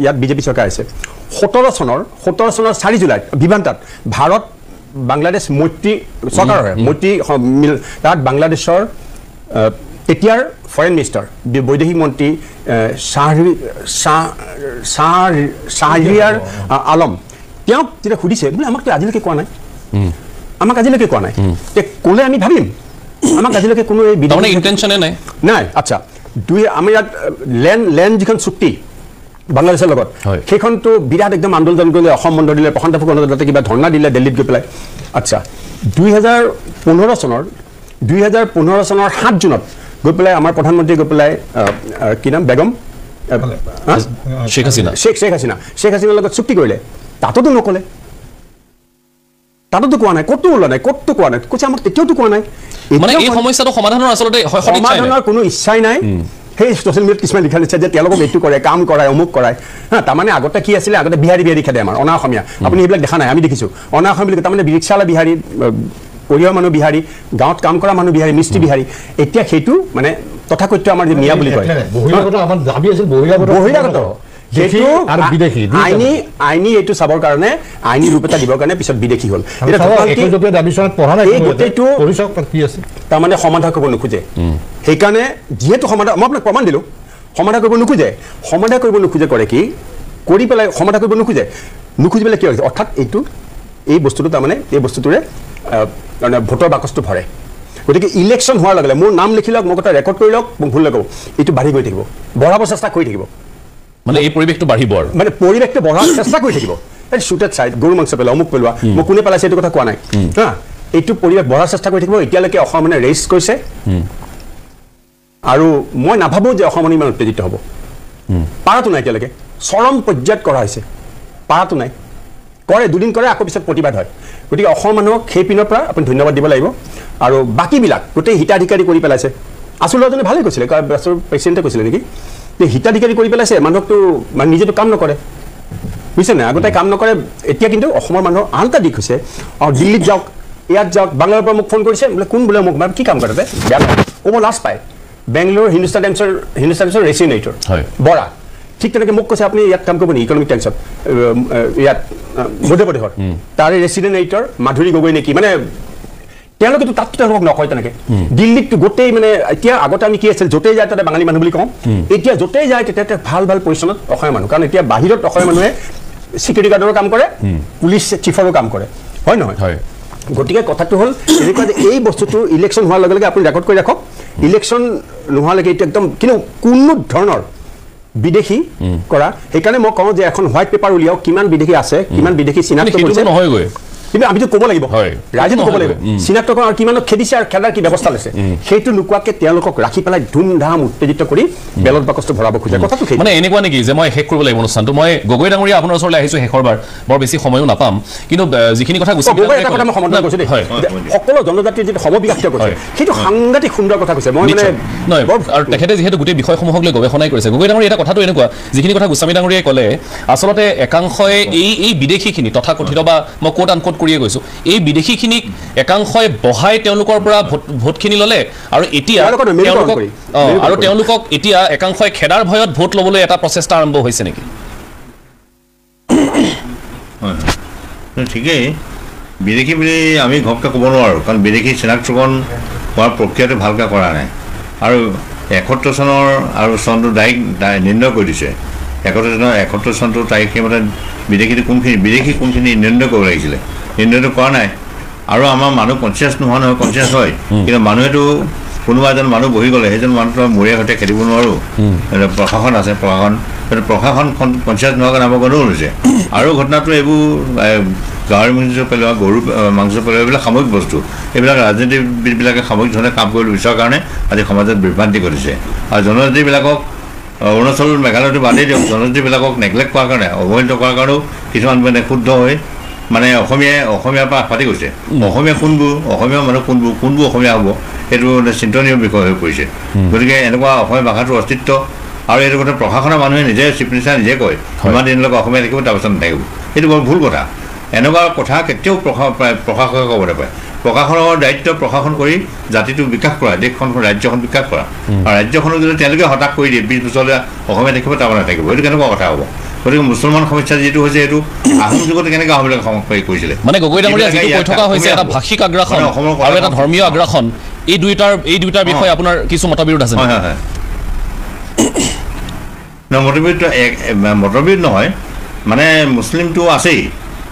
ইয়াত বিজেপি চৰকাৰ আছে 17 চনৰ 4 জুলাইত বিমানতাত ভাৰত বাংলাদেশ মৈত্ৰী চৰকাৰ মৈত্ৰী তাত বাংলাদেশৰ তেতিয়াৰ ফৰেন মিনিষ্টাৰ বৈদেশিক মন্ত্ৰী শাহৰিয়াৰ আলম তেওঁক যেতিয়া সুধিছে বোলে আমাকতো আজিলৈকে কোৱা নাই ক'লে আমি ভাবিম আমাক আজিলৈকে কোনো
ইণ্টেনশ্যনে
নাই আচ্ছা আমি ইয়াত লেণ্ড যিখন চুক্তি বাংলাদেশৰ লগত সেইখনতো বিৰাট একদম আন্দোলন কৰিলে অসম বন্ধ দিলে প্ৰশান্ত ফুকনৰ তাতে কিবা ধৰ্ণা দিলে দিল্লীত গৈ পেলাই আচ্ছা 2015 চনৰ 7 জুনত গৈ পেলাই আমাৰ প্ৰধানমন্ত্ৰী গৈ পেলাই কি নাম বেগম শেখ হাছিনাৰ লগত চুক্তি কৰিলে তাতোতো নক'লে তাতোতো কোৱা নাই ক'তো ওলোৱা নাই ক'তো কোৱা নাই কৈছে আমাক তেতিয়াওতো কোৱা নাই
মানে এই সমস্যাটো সমাধানৰ আচলতে
সমাধানৰ কোনো ইচ্ছাই নাই সেই ছ'চিয়েল মিডিয়াত কিছুমান লিখা দিছে যে তেওঁলোকক এইটো কৰে কাম কৰাই অমুক কৰাই তাৰমানে আগতে কি আছিলে আগতে বিহাৰী খেদে আমাৰ অনা অসমীয়া আপুনি এইবিলাক দেখা নাই আমি দেখিছোঁ অনা অসমীয়া বুলি তাৰমানে ৰিক্সাৱালা বিহাৰী পৰিয়াল মানুহ বিহাৰী গাঁৱত কাম কৰা মানুহ বিহাৰী মিস্ত্ৰী বিহাৰী এতিয়া সেইটো মানে তথাকথিত আমাৰ যে মিয়া বুলি কয় বহিৰাগত আইনী এইটো চাবৰ কাৰণে আইনী ৰূপ এটা দিবৰ কাৰণে পিছত বিদেশী হ'ল তাৰমানে সমাধান কৰিব নোখোজে সেইকাৰণে যিহেতু সমাধান মই আপোনাক প্ৰমাণ দিলোঁ সমাধান কৰিব নোখোজে কৰে কি কৰি পেলাই সমাধান কৰিব নোখোজে পেলাই কি হৈছে অৰ্থাৎ এই বস্তুটো তাৰমানে এই বস্তুটোৰে মানে ভোটৰ বাকচটো ভৰে গতিকে ইলেকশ্যন হোৱাৰ লগে লগে মোৰ নাম লিখি লওক মোক এটা ৰেকৰ্ড কৰি লওক মোক ভুল নকওঁ এইটো বাঢ়ি গৈ থাকিব বঢ়াব চেষ্টা কৰি থাকিব
মানে এই পৰিৱেশটো বাঢ়িব আৰু
মানে পৰিৱেশটো বঢ়াৰ চেষ্টা কৰি থাকিব শ্বুটেড চাইড গৰু মাংস পেলোৱা অমুক পেলোৱা মই কোনে পেলাইছে এইটো কথা কোৱা নাই হা এইটো পৰিৱেশ বঢ়াৰ চেষ্টা কৰি থাকিব এতিয়ালৈকে অসম মানে ৰেইজ কৰিছে আৰু মই নাভাবোঁ যে অসম ইমান উত্তেজিত হ'ব পাৰাটো নাই এতিয়ালৈকে চৰম পৰ্যায়ত কৰা হৈছে পাৰাটো নাই কৰে দুদিন কৰে আকৌ পিছত প্ৰতিবাদ হয় গতিকে অসম মানুহক সেই পিনৰ পৰা আপুনি ধন্যবাদ দিব লাগিব আৰু বাকীবিলাক গোটেই হিতাধিকাৰী কৰি পেলাইছে আচলতে ভালেই কৈছিলে প্ৰেচিডেণ্টে কৈছিলে নেকি যে হিতাধিকাৰী কৰি পেলাইছে মানুহকতো মানে নিজেতো কাম নকৰে বুজিছে নাই আগতে কাম নকৰে এতিয়া কিন্তু অসমৰ মানুহৰ আন এটা দিশ হৈছে আৰু দিল্লীত যাওক ইয়াত যাওক বাংলাৰ পৰা মোক ফোন কৰিছে বোলে কোন বোলে মোক কি কাম কৰে বেয়া ক'ব লাজ পায় বেংগলোৰ হিন্দুস্তান টাইমছৰ ৰেচিনেটৰ বৰা ঠিক তেনেকৈ মোক কৈছে আপুনি ইয়াত কাম কৰিব নেকি ইকনমিক টাইমছত ইয়াত মধ্যপ্ৰদেশৰ তাৰে ৰেচিডেণ্ট মাধুৰী গগৈ নেকি মানে তেওঁলোকেতো তাত তেওঁলোকক নকয় তেনেকৈ দিল্লীত গোটেই মানে এতিয়া আগতে আমি কি আছিল য'তেই যায় তাতে বাঙালী মানুহ বুলি কওঁ এতিয়া য'তেই যায় তেতিয়া ভাল ভাল পজিশ্যনত অসমীয়া মানুহ কাৰণ এতিয়া বাহিৰত অসমীয়া মানুহে চিকিউৰিটি গাৰ্ডৰো কাম কৰে পুলিচ চিফৰো কাম কৰে হয় নহয় গতিকে কথাটো হ'ল এনেকুৱা যে এই বস্তুটো ইলেকশ্যন হোৱাৰ লগে লগে আপুনি ৰেকৰ্ড কৰি ৰাখক ইলেকশ্যন নোহোৱালৈকে এইটো একদম কিন্তু কোনো ধৰণৰ বিদেশী কৰা সেইকাৰণে মই কওঁ যে এখন হোৱাইট পেপাৰ উলিয়াওক কিমান বিদেশী আছে কিমান বিদেশী চিনাক্ত কৰিছে
নহয়গৈ
কিন্তু আমিতো ক'ব লাগিব ৰাইজেতো ক'ব লাগিব চিনাক্তকৰণ আৰু কিমানক খেদিছে আৰু খেদাৰ কি ব্যৱস্থা লৈছে সেইটো নোকোৱাকৈ তেওঁলোকক ৰাখি পেলাই ধুমধাম উত্তেজিত কৰি বেলত বাকচটো ভৰাব খোজে কথাটো
মানে এনেকুৱা নেকি যে মই শেষ কৰিব লাগিব অনুষ্ঠানটো মই গগৈ ডাঙৰীয়া আপোনাৰ ওচৰলৈ আহিছোঁ শেষৰবাৰ বৰ বেছি সময়ো নাপাম কিন্তু যিখিনি কথা কৈছে
এটা কথা মই সমৰ্থন কৰিছোঁ দেই সকলো জনজাতিৰ যিটো সমবিকাশ কৰিছে সেইটো সাংঘাতিক সুন্দৰ কথা কৈছে মই মানে
নহয় আৰু তেখেতে যিহেতু গোটেই বিষয়সমূহক লৈ গৱেষণাই কৰিছে গগৈ ডাঙৰীয়া এটা কথাটো এনেকুৱা যিখিনি কথা গোস্বামী ডাঙৰীয়াই ক'লে আচলতে একাংশই এই বিদেশীখিনি তথাকথিত বা মই কোট আনকোট কৰিয়ে গৈছোঁ এই বিদেশীখিনিক একাংশই বহাই তেওঁলোকৰ পৰা ভোটখিনি ল'লে আৰু এতিয়া তেওঁলোকক এতিয়া একাংশই খেদাৰ ভয়ত ভোট ল'বলৈ এটা প্ৰচেষ্টা আৰম্ভ হৈছে নেকি
ঠিকেই বিদেশী বুলি আমি ঘপকৈ ক'ব নোৱাৰোঁ কাৰণ বিদেশী চিনাক্তকৰণ হোৱাৰ প্ৰক্ৰিয়াটো ভালকৈ কৰা নাই আৰু 71 চনৰ আৰু চনটো নিৰ্ণয় কৰি দিছে 71 চনটো তাৰিখে মতে বিদেশী কোনখিনি নিৰ্ণয় কৰিব লাগিছিলে নিৰ্ণয়টো কৰা নাই আৰু আমাৰ মানুহ কনচিয়াছ নোহোৱা নহয় কনচিয়াছ হয় কিন্তু মানুহেতো কোনোবা এজন মানুহ বহি গ'লে সেইজন মানুহটো মূৰীয়া সৈতে খেদিব নোৱাৰোঁ প্ৰশাসন আছে প্ৰশাসনখন কনচিয়াছ নোহোৱাৰ কাৰণে আমাৰ গণ্ডগোল হৈছে আৰু ঘটনাটো এইবোৰ গাহৰি মাংস পেলোৱা গৰু মাংস পেলোৱা এইবিলাক সাময়িক বস্তু এইবিলাক ৰাজনীতিবিদবিলাকে সাময়িক ধৰণে কাম কৰিব বিচৰাৰ কাৰণে আজি সমাজত বিভ্ৰান্তি কৰিছে আৰু জনজাতিবিলাকক অৰুণাচল মেঘালয়টো বাদেই দিয়ক জনজাতিবিলাকক নেগলেক্ট কৰাৰ কাৰণে অৱহেলিত কৰাৰ কাৰণেও কিছুমান মানে শুদ্ধ হৈ মানে অসমীয়াৰ পৰা ফাটি গৈছে অসমীয়া অসমীয়া মানুহ কোনবোৰ অসমীয়া হ'ব সেইটো চিন্তনীয় বিষয় হৈ পৰিছে গতিকে এনেকুৱা অসমীয়া ভাষাটোৰ অস্তিত্ব আৰু এইটো কথা প্ৰশাসনৰ মানুহে নিজে চিফ মিনিষ্টাৰে নিজে কয় ইমান দিনলৈকে অসমীয়া থাকিব তাৰপিছত নাথাকিব এইটো বৰ ভুল কথা এনেকুৱা কথা কেতিয়াও প্ৰশাসকে ক'ব নাপায় প্ৰশাসনৰ দায়িত্ব প্ৰশাসন কৰি জাতিটো বিকাশ কৰা দেশখন ৰাজ্যখন বিকাশ কৰা আৰু ৰাজ্যখনক যদি তেওঁলোকে হতাশ কৰি দিয়ে 20 বছৰলৈ অসমীয়া থাকিব তাৰপৰা নাথাকিব এইটো কেনেকুৱা কথা হ'ব গতিকে মুছলমান সমস্যা যিটো হৈছে এইটো আহোম যুগত কেনেকৈ আহোমবিলাক সমাপ্ত কৰিছিলে
মানে গগৈ ডাঙৰীয়া যিটো কৈ থকা হৈছে এটা ভাষিক আগ্ৰাসন আৰু এটা ধৰ্মীয় আগ্ৰাসন এই দুইটাৰ বিষয়ে আপোনাৰ কিছু মতবিৰোধ আছে
হয় হয় মতবিৰোধ নহয় মানে মুছলিমটো আছেই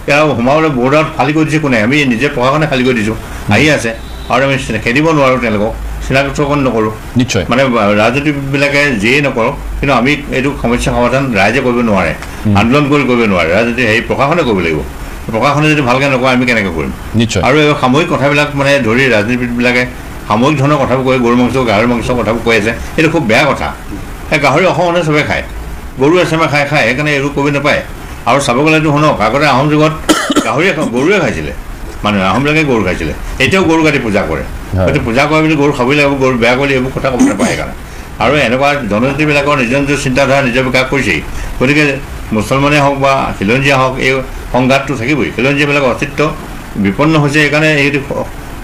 তেওঁ সোমাবলৈ বৰ্ডাৰত খালী কৰি দিছে কোনে আমি নিজে প্ৰশাসনে খালী কৰি দিছোঁ আহি আছে আৰু আমি খেদিব নোৱাৰোঁ তেওঁলোকক চিনাক্তকৰণ নকৰোঁ
নিশ্চয়
মানে ৰাজনীতিবিলাকে যিয়েই নকৰক কিন্তু আমি এইটো সমস্যা সমাধান ৰাইজে কৰিব নোৱাৰে আন্দোলন কৰি কৰিব নোৱাৰে ৰাজনীতি প্ৰশাসনে কৰিব লাগিব প্ৰশাসনে যদি ভালকৈ নকৰে আমি কেনেকৈ কৰিম
নিশ্চয়
আৰু এই সাময়িক কথাবিলাক মানে ধৰি ৰাজনীতিবিদবিলাকে সাময়িক ধৰণৰ কথাবোৰ কৈ গৰু মাংস গাহৰি মাংসৰ কথাবোৰ কৈ আছে এইটো খুব বেয়া কথা এই গাহৰি অসম মানুহে চবে খায় গৰু এচামে খায় সেইকাৰণে এইটো কৰিব নাপায় আৰু চাব গ'লেতো শুনক আগতে আহোম যুগত গৰুৱে খাইছিলে মানুহে আহোমবিলাকে গৰু খাইছিলে এতিয়াও গৰু কাটি পূজা কৰে গতিকে পূজা কৰে বুলি গৰু খাবই লাগিব গৰু বেয়া কৰিলে এইবোৰ কথা ক'ব নাপায় সেইকাৰণে আৰু এনেকুৱা জনজাতিবিলাকৰ নিজৰ নিজৰ চিন্তাধাৰা নিজৰ বিকাশ কৰিছেই গতিকে মুছলমানেই হওক বা খিলঞ্জীয়া হওক এই সংঘাতটো থাকিবই খিলঞ্জীয়াবিলাকৰ অস্তিত্ব বিপন্ন হৈছে সেইকাৰণে এইটো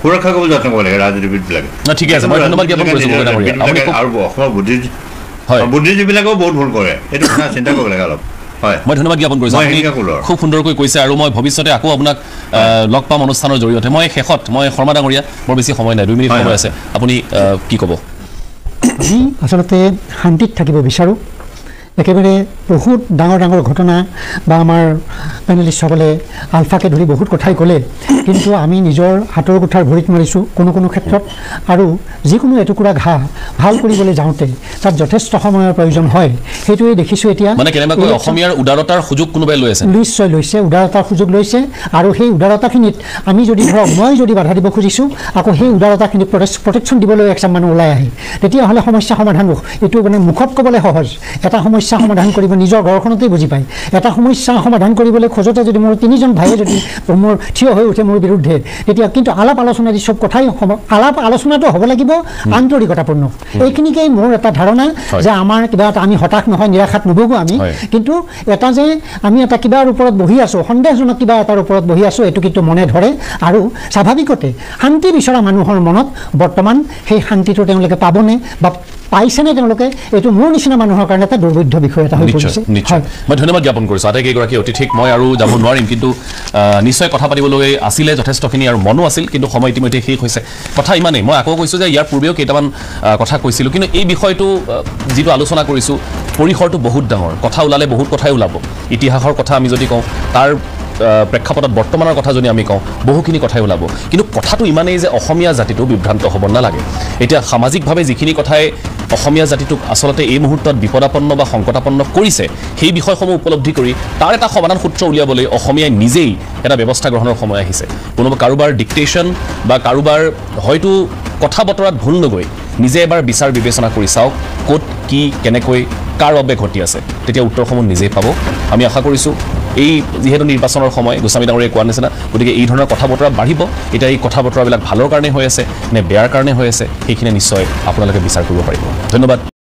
সুৰক্ষা কৰিবলৈ যত্ন কৰিব লাগে ৰাজনীতিবিদবিলাকে
ঠিকে আছে মই ধন্যবাদ জ্ঞাপন কৰিছোঁ
আৰু অসমৰ বুদ্ধিজীৱীবিলাকেও বহুত ভুল কৰে এইটো কথা চিন্তা কৰিব লাগে অলপ হয়
মই ধন্যবাদ জ্ঞাপন কৰিছোঁ আপুনি খুব সুন্দৰকৈ কৈছে আৰু মই ভৱিষ্যতে আকৌ আপোনাক লগ পাম অনুষ্ঠানৰ জৰিয়তে মই শেষত মই শৰ্মা ডাঙৰীয়া বৰ বেছি সময় নাই 2 মিনিট সময় আছে আপুনি কি ক'ব
আমি আচলতে শান্তিত থাকিব বিচাৰোঁ একেবাৰে বহুত ডাঙৰ ঘটনা বা আমাৰ পেনেলিষ্টসকলে আলফাকে ধৰি বহুত কথাই ক'লে কিন্তু আমি নিজৰ হাতৰ কোঠাৰ ভৰিত মাৰিছোঁ কোনো ক্ষেত্ৰত আৰু যিকোনো এটুকুৰা ঘাঁহ ভাল কৰিবলৈ যাওঁতে তাত যথেষ্ট সময়ৰ প্ৰয়োজন হয় সেইটোৱে দেখিছোঁ এতিয়া
মানে কেনেবাকৈ অসমীয়াৰ উদাৰতাৰ সুযোগ কোনোবাই লৈ আছে
নিশ্চয় লৈছে উদাৰতাৰ সুযোগ লৈছে আৰু সেই উদাৰতাখিনিত আমি যদি ধৰক মই যদি বাধা দিব খুজিছোঁ আকৌ সেই উদাৰতাখিনিক প্ৰটেকশ্যন দিবলৈ এচাম মানুহ ওলাই আহে তেতিয়াহ'লে সমস্যা সমাধান এইটো মানে মুখত ক'বলৈ সহজ এটা সমস্যা সমস্যা সমাধান কৰিব নিজৰ ঘৰখনতেই বুজি পায় এটা সমস্যা সমাধান কৰিবলৈ খোজোতে যদি মোৰ 3জন ভাইয়ে যদি মোৰ থিয় হৈ উঠে মোৰ বিৰুদ্ধে তেতিয়া কিন্তু আলাপ আলোচনা দি সব কথাই আলাপ আলোচনাটো হ'ব লাগিব আন্তৰিকতাপূৰ্ণ এইখিনিকেই মোৰ এটা ধাৰণা যে আমাৰ কিবা এটা আমি হতাশ নহয় নিৰাশাত নভোগো আমি কিন্তু এটা যে আমি এটা কিবাৰ ওপৰত বহি আছো সন্দেহজনক কিবা এটাৰ ওপৰত বহি আছো এইটো কিন্তু মনে ধৰে আৰু স্বাভাৱিকতে শান্তি বিচৰা মানুহৰ মনত বৰ্তমান সেই শান্তিটো তেওঁলোকে পাবনে বা পাইছেনে তেওঁলোকে এইটো মোৰ নিচিনা মানুহৰ কাৰণে এটা দুৰ্বোধ্য বিষয় এটা হৈ পৰিছে
নিশ্চয় মই ধন্যবাদ জ্ঞাপন কৰিছোঁ আটাইকেইগৰাকী অতিথিক মই আৰু যাব নোৱাৰিম কিন্তু নিশ্চয় কথা পাতিবলৈ আছিলে যথেষ্টখিনি আৰু মনো আছিল কিন্তু সময় ইতিমধ্যে শেষ হৈছে কথা ইমানেই মই আকৌ কৈছোঁ যে ইয়াৰ পূৰ্বেও কেইটামান কথা কৈছিলোঁ কিন্তু এই বিষয়টো যিটো আলোচনা কৰিছোঁ পৰিসৰটো বহুত ডাঙৰ কথা ওলালে বহুত কথাই ওলাব ইতিহাসৰ কথা আমি যদি কওঁ তাৰ প্ৰেক্ষাপটত বৰ্তমানৰ কথা যদি আমি কওঁ বহুখিনি কথাই ওলাব কিন্তু কথাটো ইমানেই যে অসমীয়া জাতিটো বিভ্ৰান্ত হ'ব নালাগে এতিয়া সামাজিকভাৱে যিখিনি কথাই অসমীয়া জাতিটোক আচলতে এই মুহূৰ্তত বিপদাপন্ন বা সংকটাপন্ন কৰিছে সেই বিষয়সমূহ উপলব্ধি কৰি তাৰ এটা সমাধান সূত্ৰ উলিয়াবলৈ অসমীয়াই নিজেই এটা ব্যৱস্থা গ্ৰহণৰ সময় আহিছে কোনোবা কাৰোবাৰ ডিক্টেশ্যন বা কাৰোবাৰ হয়তো কথা বতৰাত ভুল নগৈ নিজে এবাৰ বিচাৰ বিবেচনা কৰি চাওক ক'ত কি কেনেকৈ কাৰ বাবে ঘটি আছে তেতিয়া উত্তৰসমূহ নিজেই পাব আমি আশা কৰিছোঁ এই যিহেতু নিৰ্বাচনৰ সময় গোস্বামী ডাঙৰীয়াই কোৱাৰ নিচিনা গতিকে এই ধৰণৰ কথা বতৰা বাঢ়িব এতিয়া এই কথা বতৰাবিলাক ভালৰ কাৰণে হৈ আছে নে বেয়াৰ কাৰণে হৈ আছে সেইখিনি নিশ্চয় আপোনালোকে বিচাৰ কৰিব পাৰিব ধন্যবাদ